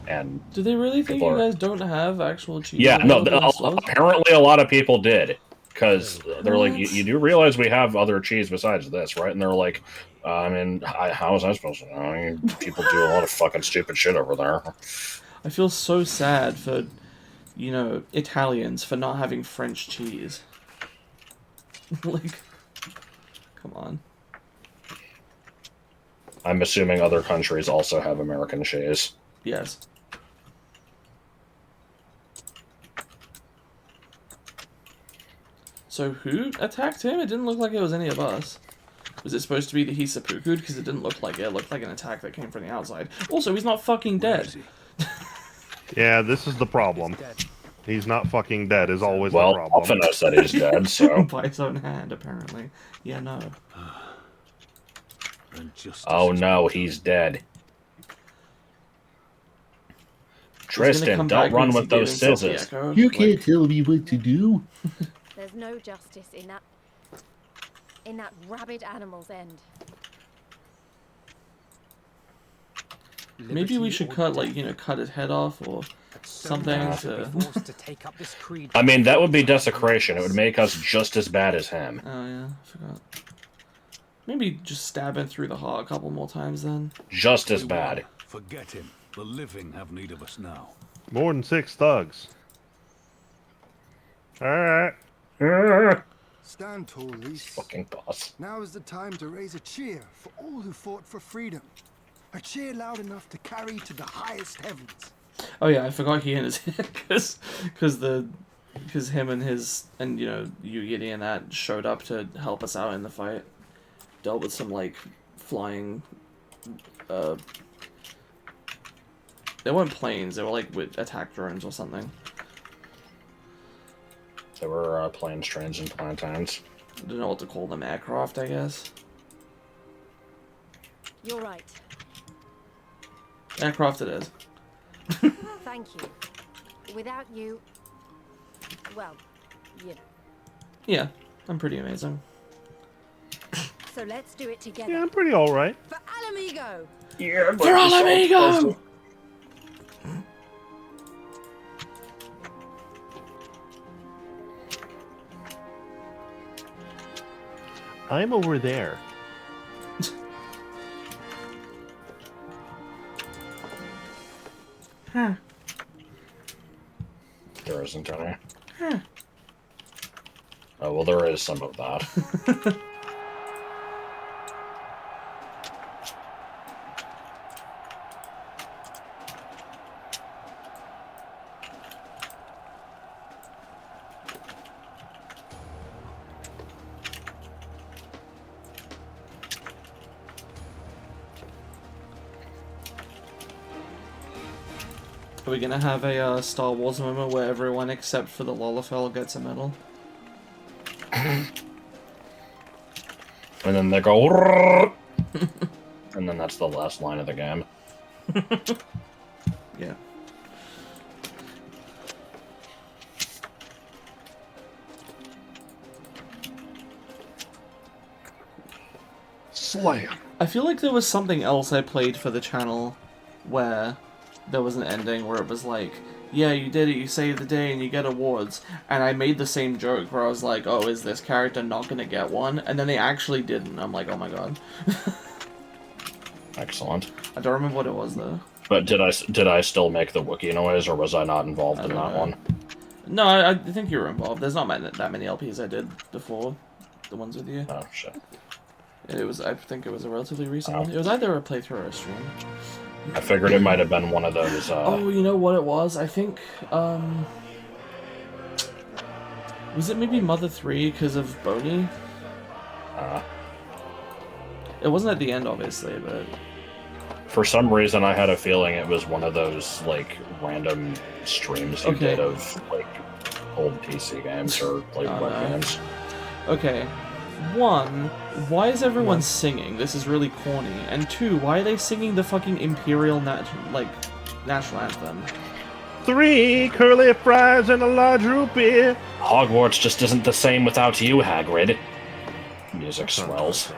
Speaker 2: And
Speaker 1: Do they really think
Speaker 2: people
Speaker 1: you
Speaker 2: are-
Speaker 1: guys don't have actual cheese?
Speaker 2: yeah, no,
Speaker 1: available in stores?
Speaker 2: apparently a lot of people did. Because they're like,
Speaker 1: What?
Speaker 2: you do realize we have other cheese besides this, right? And they're like, how was I supposed to know? I mean, people do a lot of fucking stupid shit over there.
Speaker 1: I feel so sad for, Italians for not having French cheese. Like, come on.
Speaker 2: I'm assuming other countries also have American cheese.
Speaker 1: Yes. So who attacked him? It didn't look like it was any of us. Was it supposed to be that he seppuku'd? Because it didn't look like it. It looked like an attack that came from the outside. Also, he's not fucking dead.
Speaker 3: Yeah, this is the problem. He's not fucking dead is always the
Speaker 2: Well,
Speaker 3: problem.
Speaker 2: Alphino said he's dead, so...
Speaker 1: By his own hand, apparently. Yeah, no.
Speaker 2: Oh no, he's dead. Tristan,
Speaker 1: come
Speaker 2: don't
Speaker 1: back
Speaker 2: run
Speaker 1: once
Speaker 2: with
Speaker 1: he gave
Speaker 2: those
Speaker 1: himself the
Speaker 2: scissors.
Speaker 1: echo,
Speaker 7: You
Speaker 1: like-
Speaker 7: can't tell me what to do.
Speaker 6: There's no justice in that rabid animal's end.
Speaker 1: Maybe we should cut, cut his head off or something to...
Speaker 2: I mean, that would be desecration. It would make us just as bad as him.
Speaker 1: Oh, yeah, I forgot. Maybe just stab him through the heart a couple more times then.
Speaker 2: Just as bad.
Speaker 8: Forget him. The living have need of us now.
Speaker 3: More than 6 thugs. Alright.
Speaker 9: Stand tall, Lise.
Speaker 2: Fucking boss.
Speaker 9: Now is the time to raise a cheer for all who fought for freedom. A cheer loud enough to carry to the highest heavens.
Speaker 1: Oh yeah, I forgot he and his because him and you know Yugiri and that showed up to help us out in the fight. Dealt with some like flying. They weren't planes. They were like with attack drones or something.
Speaker 2: They were planes, trains, and plantains.
Speaker 1: I don't know what to call them. Aircraft, I guess.
Speaker 6: You're right.
Speaker 1: Aircraft it is.
Speaker 6: Thank you. Without you, well, you know.
Speaker 1: Yeah, I'm pretty amazing.
Speaker 6: So let's do it together.
Speaker 3: Yeah, I'm pretty alright.
Speaker 6: For Ala Mhigo!
Speaker 2: Yeah,
Speaker 1: For Ala Mhigo!
Speaker 3: I'm over there.
Speaker 1: Huh.
Speaker 2: There isn't any.
Speaker 1: Huh.
Speaker 2: Oh, well, there is some of that.
Speaker 1: Are we gonna have a Star Wars moment where everyone except for the Lalafell gets a medal?
Speaker 2: And then they go... "Rrrr." And then that's the last line of the game.
Speaker 1: Yeah.
Speaker 3: Slam.
Speaker 1: I feel like there was something else I played for the channel where there was an ending where it was like, yeah, you did it, you saved the day, and you get awards. And I made the same joke where I was like, oh, is this character not gonna get one? And then they actually didn't. I'm like, oh my god.
Speaker 2: Excellent.
Speaker 1: I don't remember what it was, though.
Speaker 2: But did I still make the Wookiee noise, or was I not involved in that one?
Speaker 1: No, I think you were involved. There's not that many LPs I did before the ones with you.
Speaker 2: Oh, shit.
Speaker 1: It was, I think it was a relatively recent one. It was either a playthrough or a stream.
Speaker 2: I figured it might have been one of those,
Speaker 1: Oh, you know what it was? I think, was it maybe Mother 3 because of Boney? It wasn't at the end, obviously, but...
Speaker 2: For some reason, I had a feeling it was one of those, like, random streams you did of, like, old PC games or, like, web games.
Speaker 1: Okay. 1, why is everyone singing? This is really corny. And 2, why are they singing the fucking imperial national anthem?
Speaker 3: 3 curly fries and a large root beer.
Speaker 2: Hogwarts just isn't the same without you, Hagrid. Music swells.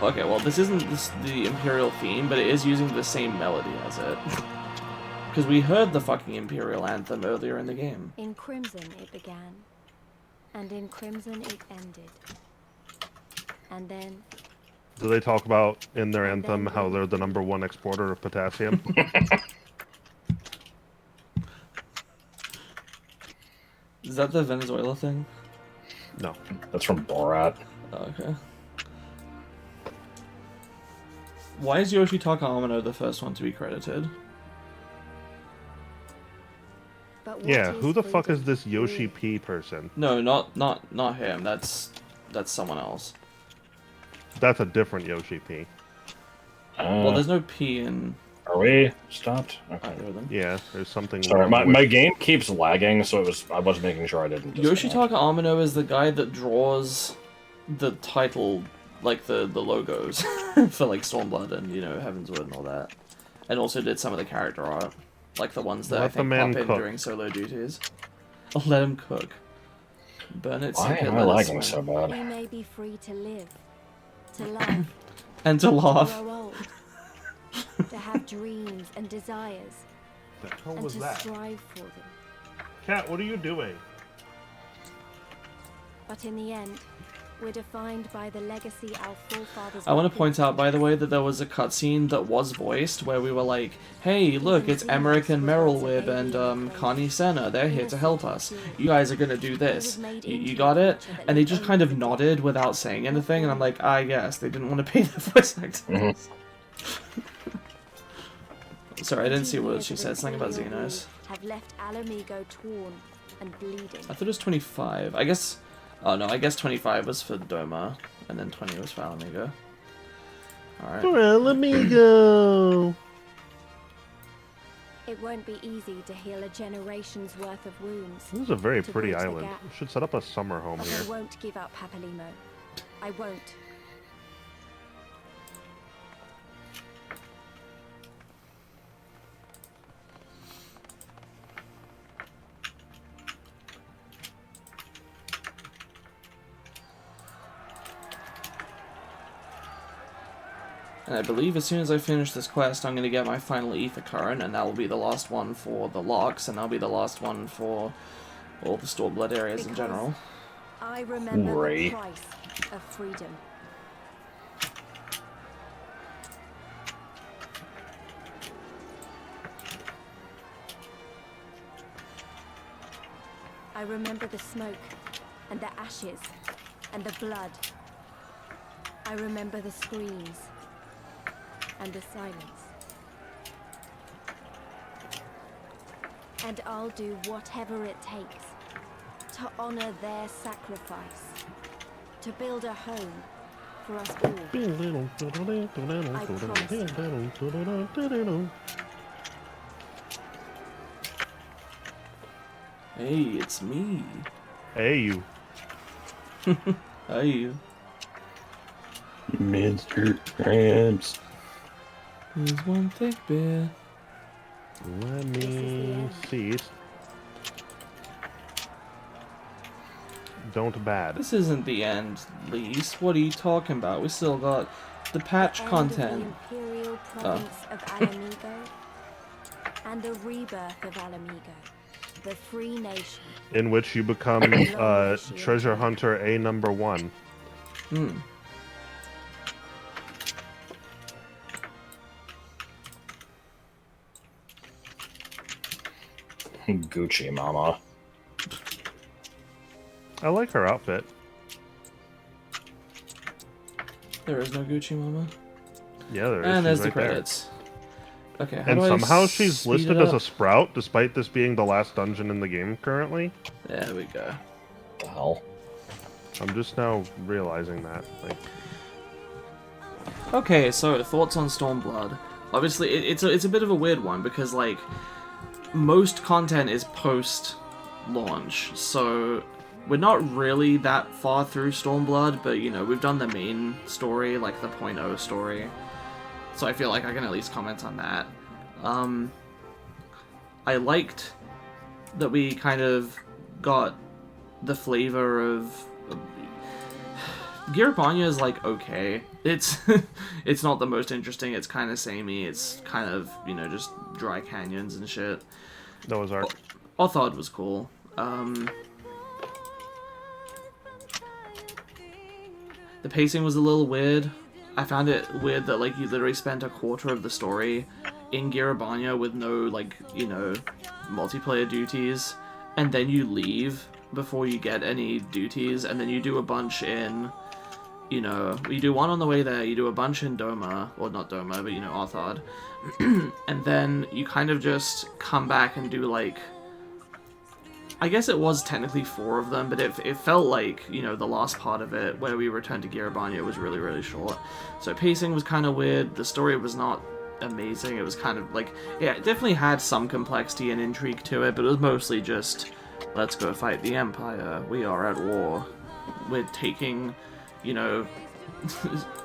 Speaker 1: Okay, well, this isn't the imperial theme, but it is using the same melody as it. Because we heard the fucking imperial anthem earlier in the game.
Speaker 6: In Crimson it began, and in Crimson it ended. And then...
Speaker 3: Do they talk about in their anthem how they're the #1 exporter of potassium?
Speaker 1: Is that the Venezuela thing?
Speaker 3: No.
Speaker 2: That's from Borat.
Speaker 1: Oh, okay. Why is Yoshitaka Amano the first one to be credited?
Speaker 3: Yeah, who the fuck is this Yoshi P person?
Speaker 1: No, not him. That's someone else.
Speaker 3: That's a different Yoshi P.
Speaker 1: Well, there's no P in...
Speaker 2: Are we stopped? Okay.
Speaker 3: Yeah, there's something.
Speaker 2: Sorry, my game keeps lagging, so I was making sure I didn't.
Speaker 1: Yoshitaka Amano is the guy that draws the title, like the logos for like Stormblood and Heavensward and all that, and also did some of the character art, like the ones that I think pop in during solo duties. I'll let him cook. Burn it.
Speaker 2: Why am I lagging so bad?
Speaker 6: We may be free to live, to love,
Speaker 1: and to laugh.
Speaker 6: To grow old, to have dreams and desires, and to strive for them.
Speaker 3: Cat, what are you doing?
Speaker 6: But in the end, we're defined by the legacy our forefathers...
Speaker 1: I want to point out, by the way, that there was a cutscene that was voiced where we were like, hey, look, it's Emmerich and Merylwib and Connie Senna. They're here to help us. You guys are going to do this. You got it? And they just kind of nodded without saying anything, and I'm like, yes, they didn't want to pay their voice actors. Sorry, I didn't see what she said. Something about
Speaker 6: Imperial
Speaker 1: Zenos.
Speaker 6: have left Ala Mhigo torn and bleeding.
Speaker 1: I thought it was 25. I guess... Oh no, I guess 25 was for Doma, and then 20 was for Ala Mhigo. Alright.
Speaker 3: For Ala Mhigo!
Speaker 6: It won't be easy to heal a generation's worth of wounds.
Speaker 3: This is a very
Speaker 6: to
Speaker 3: pretty
Speaker 6: bridge the
Speaker 3: island.
Speaker 6: gap.
Speaker 3: We should set up a summer home
Speaker 6: But
Speaker 3: here.
Speaker 6: I won't give up Papalimo. I won't.
Speaker 1: And I believe as soon as I finish this quest, I'm going to get my final ether current, and that will be the last one for the locks, and that'll be the last one for all the Stormblood areas in general.
Speaker 6: I remember
Speaker 2: Ray.
Speaker 6: the price of freedom. I remember the smoke, and the ashes, and the blood. I remember the screams, and the silence. And I'll do whatever it takes to honor their sacrifice, to build a home for us all. I promise.
Speaker 1: Hey, it's me.
Speaker 3: Hey, you.
Speaker 1: Hey, you.
Speaker 7: Mr. Gramps.
Speaker 1: Here's one thick beer.
Speaker 3: Let me see. Don't bad.
Speaker 1: This isn't the end, Lise. What are you talking about? We still got the patch
Speaker 6: End
Speaker 1: content.
Speaker 6: of the imperial province of Ala Mhigo, and the rebirth of Ala Mhigo, the free nation.
Speaker 3: In which you become treasure hunter A #1.
Speaker 1: Hmm.
Speaker 2: Gucci mama.
Speaker 3: I like her outfit.
Speaker 1: There is no Gucci Mama.
Speaker 3: Yeah, there is.
Speaker 1: And
Speaker 3: She's
Speaker 1: there's the
Speaker 3: right there.
Speaker 1: credits. Okay, how
Speaker 3: And
Speaker 1: do I
Speaker 3: somehow she's
Speaker 1: speed
Speaker 3: listed
Speaker 1: it
Speaker 3: as a
Speaker 1: up?
Speaker 3: sprout, despite this being the last dungeon in the game currently.
Speaker 1: There we go.
Speaker 2: What the hell?
Speaker 3: I'm just now realizing that. Like,
Speaker 1: Okay, so thoughts on Stormblood. Obviously, it's a bit of a weird one because like most content is post-launch, so we're not really that far through Stormblood, but you know we've done the main story, like the 0.0 story. So I feel like I can at least comment on that. I liked that we kind of got the flavor of Girabanya is like okay. It's it's not the most interesting. It's kind of samey. It's kind of, you know, just dry canyons and shit.
Speaker 3: that was our.
Speaker 1: Othod was cool. The pacing was a little weird. I found it weird that like you literally spent a quarter of the story in Girabanya with no like, you know, multiplayer duties, and then you leave before you get any duties, and then you do a bunch in, you know, you do one on the way there, you do a bunch in Doma, or not Doma, but you know, Othod, and then you kind of just come back and do like, I guess it was technically 4 of them, but it felt like, you know, the last part of it, where we returned to Girabanya, was really, really short. So pacing was kind of weird, the story was not amazing, it was kind of like, yeah, it definitely had some complexity and intrigue to it, but it was mostly just, let's go fight the Empire, we are at war, we're taking, you know,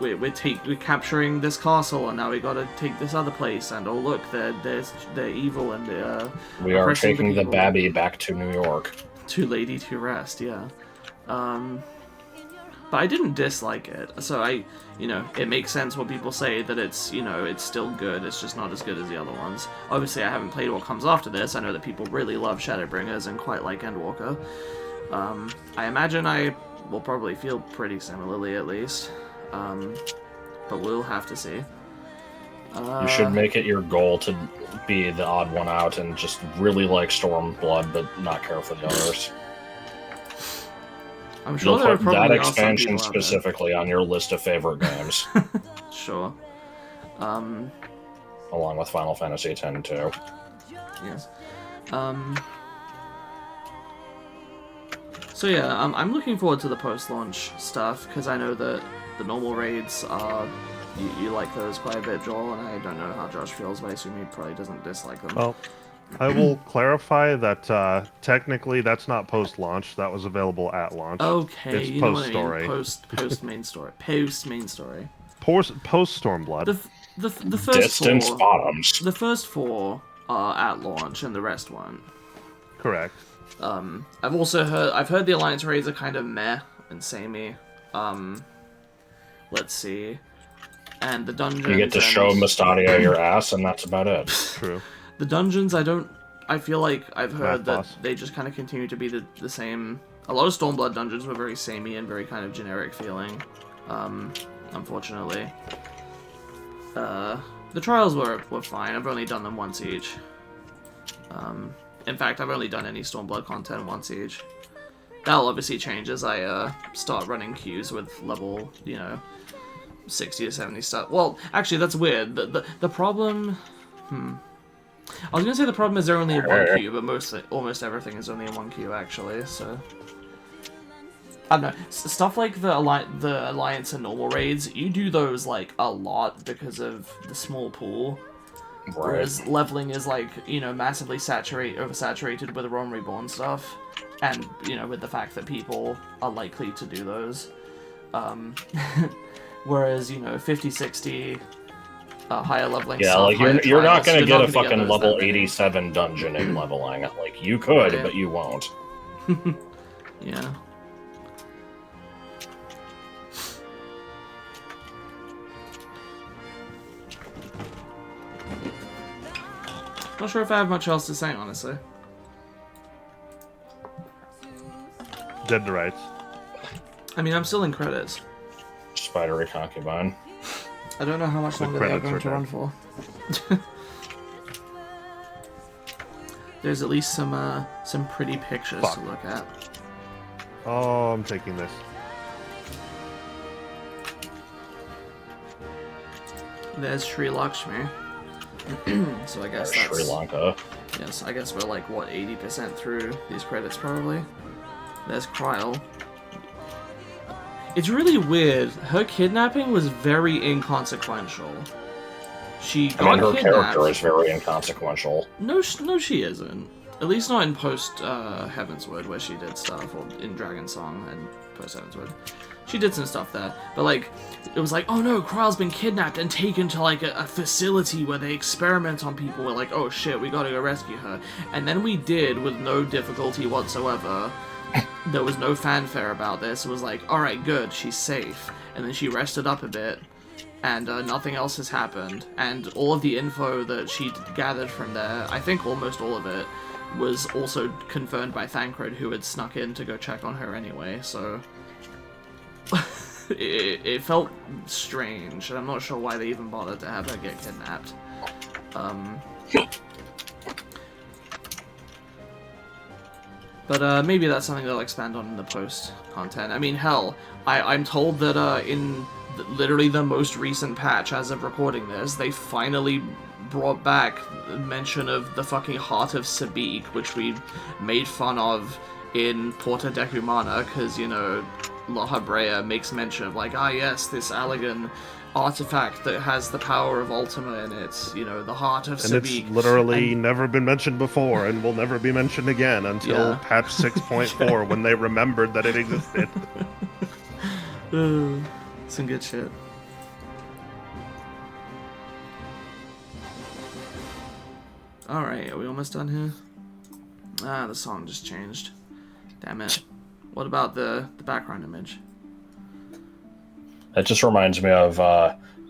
Speaker 1: we're capturing this castle, and now we gotta take this other place, and oh look, they're evil, and they're
Speaker 2: We are
Speaker 1: oppressing
Speaker 2: taking the
Speaker 1: people.
Speaker 2: babby back to New York.
Speaker 1: To Lady to Rest, yeah. But I didn't dislike it, so you know, it makes sense when people say that it's, you know, it's still good, it's just not as good as the other ones. Obviously, I haven't played what comes after this. I know that people really love Shadowbringers and quite like Endwalker. I imagine I will probably feel pretty similarly, at least. But we'll have to see.
Speaker 2: You should make it your goal to be the odd one out and just really like Stormblood, but not care for the others.
Speaker 1: I'm sure
Speaker 2: You'll
Speaker 1: there
Speaker 2: put
Speaker 1: probably
Speaker 2: that
Speaker 1: are some
Speaker 2: expansion
Speaker 1: people out there.
Speaker 2: specifically on your list of favorite games.
Speaker 1: Sure.
Speaker 2: along with Final Fantasy X too.
Speaker 1: Yes. So yeah, I'm looking forward to the post-launch stuff, because I know that the normal raids are... You like those quite a bit, Joel, and I don't know how Josh feels, but I assume he probably doesn't dislike them.
Speaker 3: Well, I will clarify that technically that's not post-launch. That was available at launch.
Speaker 1: Okay,
Speaker 3: it's
Speaker 1: you know what I
Speaker 3: post-story.
Speaker 1: mean. Post main story. Post main story.
Speaker 3: Post Stormblood.
Speaker 1: The first
Speaker 2: Distance
Speaker 1: four,
Speaker 2: bottoms.
Speaker 1: The first 4 are at launch, and the rest weren't.
Speaker 3: Correct.
Speaker 1: I've heard the Alliance raids are kind of meh and samey. Let's see. And the dungeons...
Speaker 2: You get to show Mustadia your ass, and that's about it.
Speaker 3: True.
Speaker 1: The dungeons, I feel like I've heard that
Speaker 3: boss.
Speaker 1: they just kind of continue to be the same. A lot of Stormblood dungeons were very samey and very kind of generic feeling, unfortunately. The trials were fine. I've only done them once each. In fact, I've only done any Stormblood content once each. That'll obviously change as I start running queues with level, 60 to 70 stuff. Well, actually, that's weird. The problem... I was gonna say the problem is they're only in one queue, but almost everything is only in one queue, actually, so... I don't know. Stuff like the Alliance and normal raids, you do those, like, a lot because of the small pool.
Speaker 2: Right.
Speaker 1: Whereas leveling is, like, massively oversaturated with Rome Reborn stuff. And, with the fact that people are likely to do those. Whereas, 50, 60... higher leveling
Speaker 2: yeah,
Speaker 1: stuff,
Speaker 2: like you're not gonna get a fucking
Speaker 1: those
Speaker 2: level
Speaker 1: that many.
Speaker 2: 87 dungeon in leveling. Like you could,
Speaker 1: Right.
Speaker 2: but you won't.
Speaker 1: Yeah. Not sure if I have much else to say, honestly.
Speaker 3: Dead to rights.
Speaker 1: I mean, I'm still in credits.
Speaker 2: Spidery concubine.
Speaker 1: I don't know how much
Speaker 3: The
Speaker 1: longer they are
Speaker 3: credits
Speaker 1: going
Speaker 3: are
Speaker 1: to run for. There's at least some pretty pictures to look at.
Speaker 3: Oh, I'm taking this.
Speaker 1: There's Sri Lakshmi. So I guess
Speaker 2: Sri
Speaker 1: that's...
Speaker 2: Lanka.
Speaker 1: Yes, I guess we're like, what, 80% through these credits, probably? There's Kryl. It's really weird. Her kidnapping was very inconsequential. She got
Speaker 2: Her
Speaker 1: kidnapped.
Speaker 2: character is very inconsequential.
Speaker 1: No, she isn't. At least not in post Heavensward, where she did stuff, or in Dragon Song and post Heavensward. She did some stuff there, but like, it was like, oh no, Kryl's been kidnapped and taken to like a facility where they experiment on people. We're like, oh shit, we gotta go rescue her. And then we did with no difficulty whatsoever. There was no fanfare about this. It was like, alright, good, she's safe. And then she rested up a bit, and nothing else has happened. And all of the info that she gathered from there, I think almost all of it, was also confirmed by Thancred, who had snuck in to go check on her anyway, so... it felt strange, and I'm not sure why they even bothered to have her get kidnapped. But maybe that's something they'll expand on in the post content. I mean, hell, I'm told that in literally the most recent patch, as of recording this, they finally brought back mention of the fucking Heart of Sabik, which we made fun of in Porta Decumana, because, La Habrea makes mention of, like, yes, this Allegan artifact that has the power of Ultima in it, the Heart of Sabik.
Speaker 3: And it's literally never been mentioned before, and will never be mentioned again until patch 6.4, when they remembered that it existed.
Speaker 1: Some good shit. Alright, are we almost done here? The song just changed. Damn it. What about the background image?
Speaker 2: That just reminds me of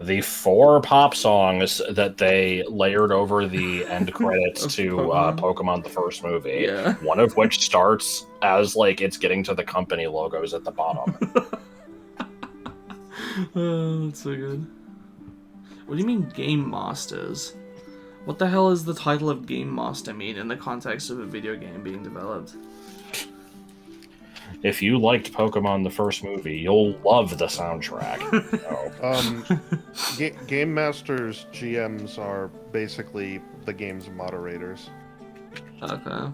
Speaker 2: the 4 pop songs that they layered over the end credits to Pokemon the first movie.
Speaker 1: Yeah.
Speaker 2: One of which starts as, like, it's getting to the company logos at the bottom.
Speaker 1: Oh, that's so good. What do you mean, Game Masters? What the hell does the title of Game Master mean in the context of a video game being developed?
Speaker 2: If you liked Pokemon the first movie, you'll love the soundtrack.
Speaker 3: Game Masters GMs are basically the game's moderators.
Speaker 1: Okay.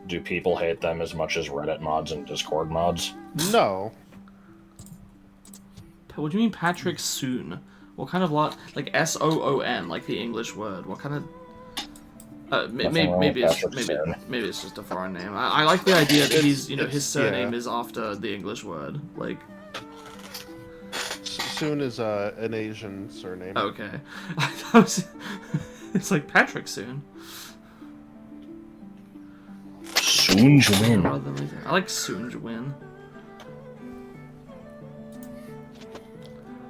Speaker 2: Do people hate them as much as Reddit mods and Discord mods?
Speaker 3: No.
Speaker 1: What do you mean Patrick Soon? What kind of lot? Like S-O-O-N, like the English word. What kind of... maybe it's just a foreign name. I like the idea that his surname is after the English word. Like...
Speaker 3: Soon is an Asian surname.
Speaker 1: Okay. It's like Patrick Soon.
Speaker 2: Soonjwin.
Speaker 1: I like Soonjwin.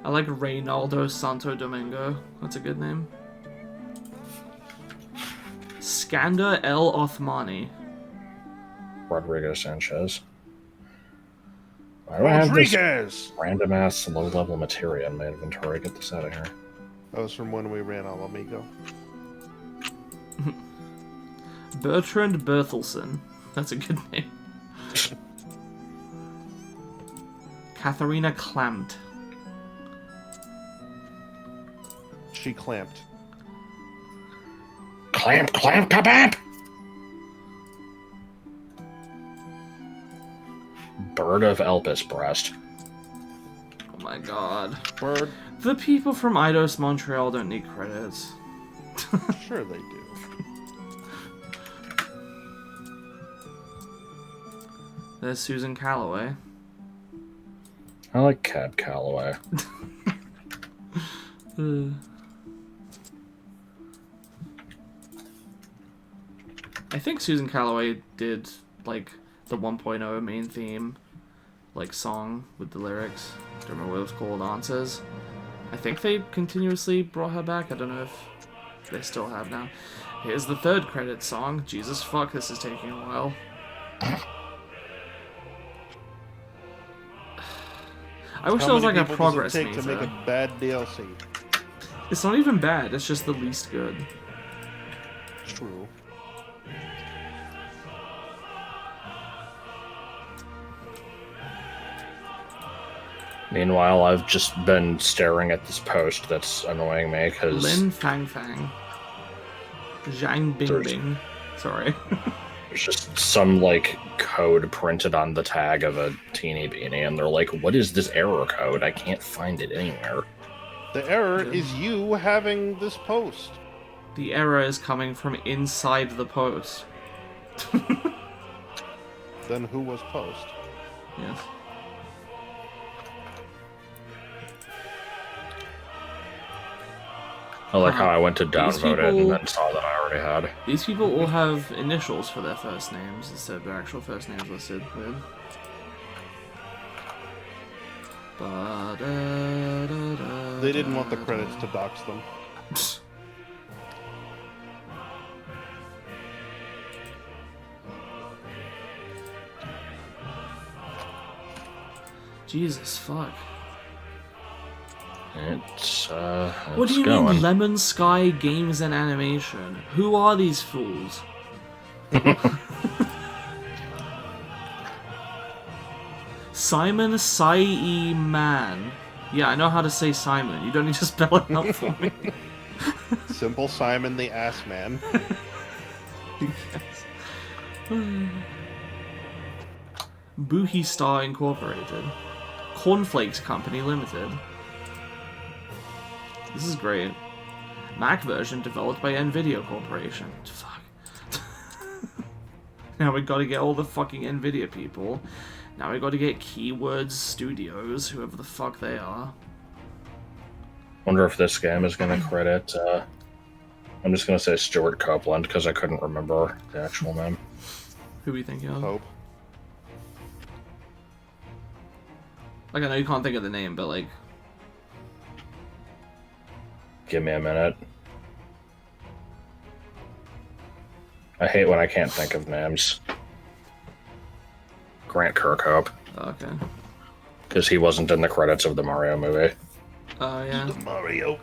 Speaker 1: I like Reynaldo Santo Domingo. That's a good name. Skander El Othmani.
Speaker 2: Rodrigo Sanchez. Why do I have this random ass low level materia in my inventory? Get this out of here.
Speaker 3: That was from when we ran Ala Mhigo.
Speaker 1: Bertrand Berthelsen. That's a good name. Katharina Klamt.
Speaker 3: She clamped.
Speaker 2: Clamp, kabab! Bird of Elpis breast.
Speaker 1: Oh my god.
Speaker 3: Bird.
Speaker 1: The people from Eidos Montreal don't need credits.
Speaker 3: Sure they do.
Speaker 1: There's Susan Calloway.
Speaker 2: I like Cab Calloway.
Speaker 1: I think Susan Calloway did, like, the 1.0 main theme, like, song with the lyrics. I don't remember what it was called, Answers. I think they continuously brought her back. I don't know if they still have now. Here's the third credit song. Jesus fuck, this is taking a while. I wish there was, like, a progress meter.
Speaker 3: To make a bad DLC?
Speaker 1: It's not even bad, it's just the least good.
Speaker 3: True.
Speaker 2: Meanwhile, I've just been staring at this post that's annoying me, because...
Speaker 1: Lin Fang Fang. Zhang Bing Bing. Sorry.
Speaker 2: There's just some, like, code printed on the tag of a teeny beanie, and they're like, what is this error code? I can't find it anywhere.
Speaker 3: The error is you having this post.
Speaker 1: The error is coming from inside the post.
Speaker 3: Then who was post?
Speaker 1: Yes.
Speaker 2: I like how I went to downvote it and then saw that I already had.
Speaker 1: These people all have initials for their first names instead of their actual first names listed. Weird.
Speaker 3: They didn't want the credits to dox them.
Speaker 1: Jesus fuck.
Speaker 2: What
Speaker 1: do you mean Lemon Sky Games and Animation? Who are these fools? Simon Sai Man. Yeah, I know how to say Simon. You don't need to spell it out for me.
Speaker 3: Simple Simon the Ass Man.
Speaker 1: Boohie Star Incorporated. Cornflakes Company Limited. This is great. Mac version developed by NVIDIA Corporation. Fuck. Now we gotta get all the fucking NVIDIA people. Now we gotta get Keywords Studios, whoever the fuck they are.
Speaker 2: Wonder if this game is gonna credit, I'm just gonna say Stuart Copeland, because I couldn't remember the actual name.
Speaker 1: Who are we thinking of?
Speaker 3: Hope.
Speaker 1: Like, I know you can't think of the name, but like...
Speaker 2: Give me a minute. I hate when I can't think of names. Grant Kirkhope.
Speaker 1: Okay.
Speaker 2: Because he wasn't in the credits of the Mario movie.
Speaker 1: Oh, yeah.
Speaker 3: The Mario.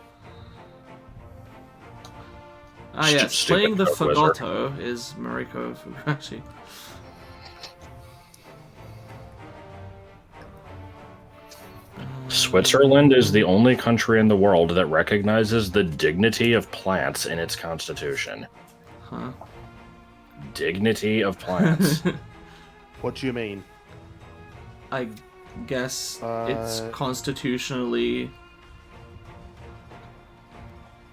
Speaker 1: Ah, yes,
Speaker 2: Stupid
Speaker 1: playing the
Speaker 2: Coke Wizard.
Speaker 1: Fagotto is Mariko Fugashi.
Speaker 2: Switzerland is the only country in the world that recognizes the dignity of plants in its constitution.
Speaker 1: Huh.
Speaker 2: Dignity of plants.
Speaker 3: What do you mean?
Speaker 1: I guess it's constitutionally...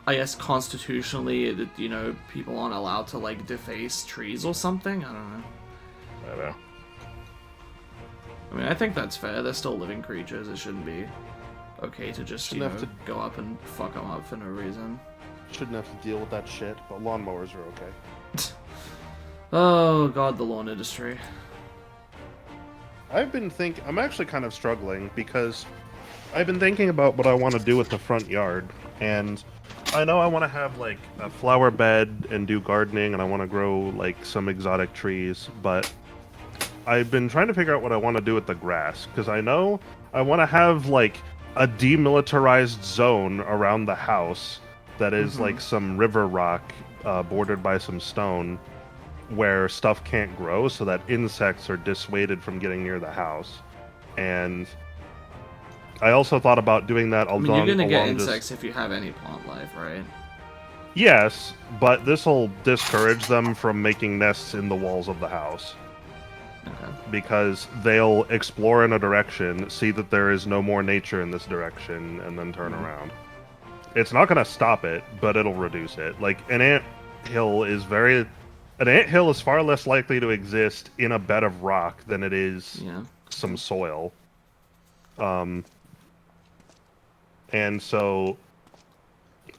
Speaker 1: I guess constitutionally, you know, people aren't allowed to, like, deface trees or something? I don't know.
Speaker 2: I don't know.
Speaker 1: I mean, I think that's fair. They're still living creatures. It shouldn't be okay to just, you know, go up and fuck them up for no reason.
Speaker 3: Shouldn't have to deal with that shit, but lawnmowers are okay.
Speaker 1: Oh, God, the lawn industry.
Speaker 3: I'm actually kind of struggling because I've been thinking about what I want to do with the front yard, and I know I want to have, like, a flower bed and do gardening, and I want to grow, like, some exotic trees, but I've been trying to figure out what I want to do with the grass, because I know I want to have, like, a demilitarized zone around the house that is, like, some river rock bordered by some stone where stuff can't grow so that insects are dissuaded from getting near the house. And I also thought about doing that along... I mean,
Speaker 1: you're gonna get insects if you have any plant life, right?
Speaker 3: Yes, but this will discourage them from making nests in the walls of the house.
Speaker 1: Okay.
Speaker 3: Because they'll explore in a direction, see that there is no more nature in this direction, and then turn around. It's not going to stop it, but it'll reduce it. Like, an anthill is far less likely to exist in a bed of rock than it is some soil. And so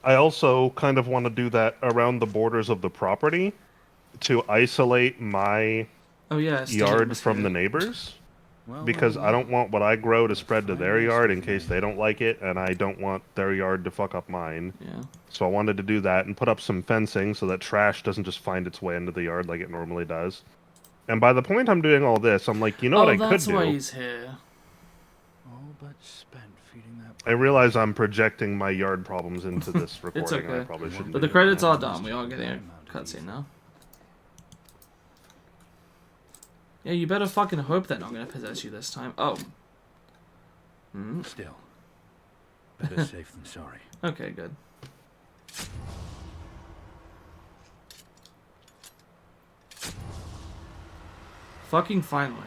Speaker 3: I also kind of want to do that around the borders of the property to isolate my yard from the neighbors. Because I don't want what I grow to spread to their yard in case they don't like it, and I don't want their yard to fuck up mine.
Speaker 1: Yeah.
Speaker 3: So I wanted to do that and put up some fencing so that trash doesn't just find its way into the yard like it normally does. And by the point I'm doing all this, I'm like, you know what I could do?
Speaker 1: Oh, that's why he's here.
Speaker 8: All but spent feeding that.
Speaker 3: I realize I'm projecting my yard problems into this recording.
Speaker 1: It's okay.
Speaker 3: I probably shouldn't.
Speaker 1: But the credits are done. We are getting a cutscene now. Yeah, you better fucking hope they're not gonna possess you this time. Oh.
Speaker 8: Still, better safe than sorry.
Speaker 1: Okay, good. Fucking finally.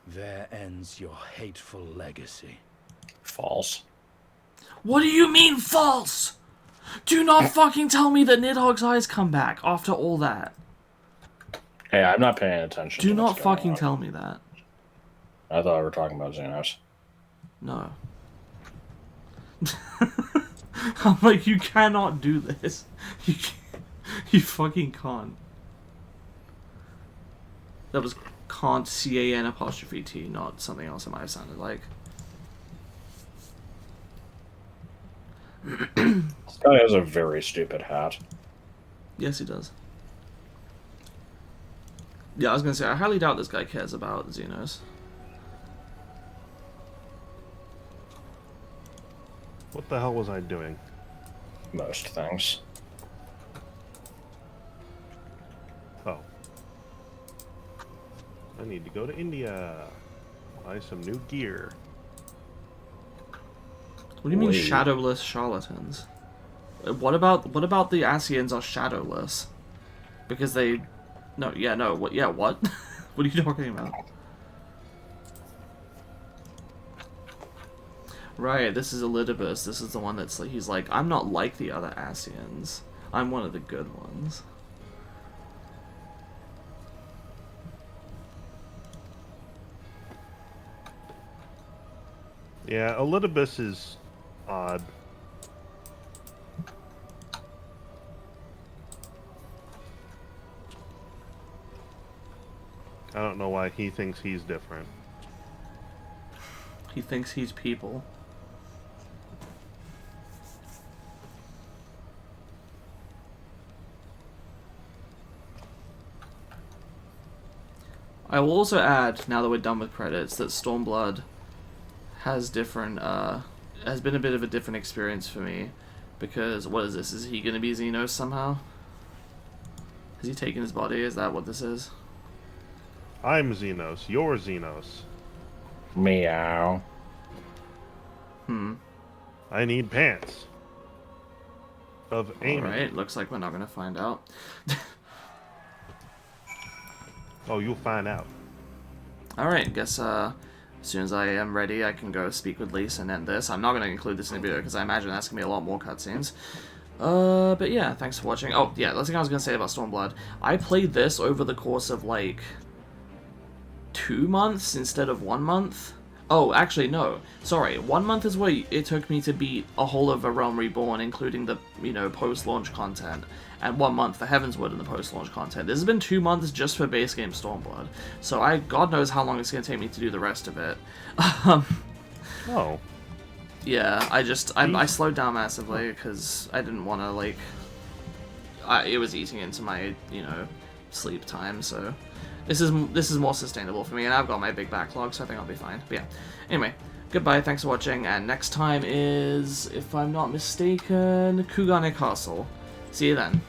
Speaker 4: There ends your hateful legacy.
Speaker 2: False.
Speaker 1: What do you mean false? Do not fucking tell me that Nidhogg's eyes come back after all that.
Speaker 2: Hey, I'm not paying attention.
Speaker 1: Do not fucking tell me that.
Speaker 2: I thought we were talking about Zenos.
Speaker 1: No. I'm like, you cannot do this. You fucking can't. That was can't, C-A-N apostrophe T, not something else it might have sounded like.
Speaker 2: This guy has a very stupid hat.
Speaker 1: Yes, he does. Yeah, I was gonna say, I highly doubt this guy cares about Zenos.
Speaker 3: What the hell was I doing?
Speaker 2: Most things.
Speaker 3: Oh. I need to go to India. Buy some new gear.
Speaker 1: What do you mean shadowless charlatans? What about the Asians are shadowless? Because they... No, yeah, no, what? Yeah, what? What are you talking about? Right, this is Elidibus. This is the one that's like, he's like, I'm not like the other Asians. I'm one of the good ones.
Speaker 3: Yeah, Elidibus is odd. I don't know why he thinks he's different.
Speaker 1: He thinks he's people. I will also add, now that we're done with credits, that Stormblood has different, has been a bit of a different experience for me. Because, what is this? Is he going to be Zenos somehow? Has he taken his body? Is that what this is?
Speaker 3: I'm Zenos. You're Zenos.
Speaker 2: Meow.
Speaker 3: I need pants. Of Amy.
Speaker 1: Alright, looks like we're not going to find out.
Speaker 3: Oh, you'll find out.
Speaker 1: Alright, guess as soon as I am ready, I can go speak with Lisa and end this. I'm not going to include this in the video because I imagine that's going to be a lot more cutscenes. But yeah, thanks for watching. Oh, yeah, that's the thing I was going to say about Stormblood. I played this over the course of, like, 2 months instead of 1 month. Oh, actually, no. Sorry, 1 month is what it took me to beat a whole of A Realm Reborn, including the, you know, post-launch content. And 1 month for Heavensward and the post-launch content. This has been 2 months just for base game Stormblood. So God knows how long it's going to take me to do the rest of it.
Speaker 3: Oh.
Speaker 1: Yeah, I slowed down massively because I didn't want to, like... it was eating into my, you know, sleep time, so... This is more sustainable for me, and I've got my big backlog, so I think I'll be fine. But yeah, anyway, goodbye, thanks for watching, and next time is, if I'm not mistaken, Kugane Castle. See you then.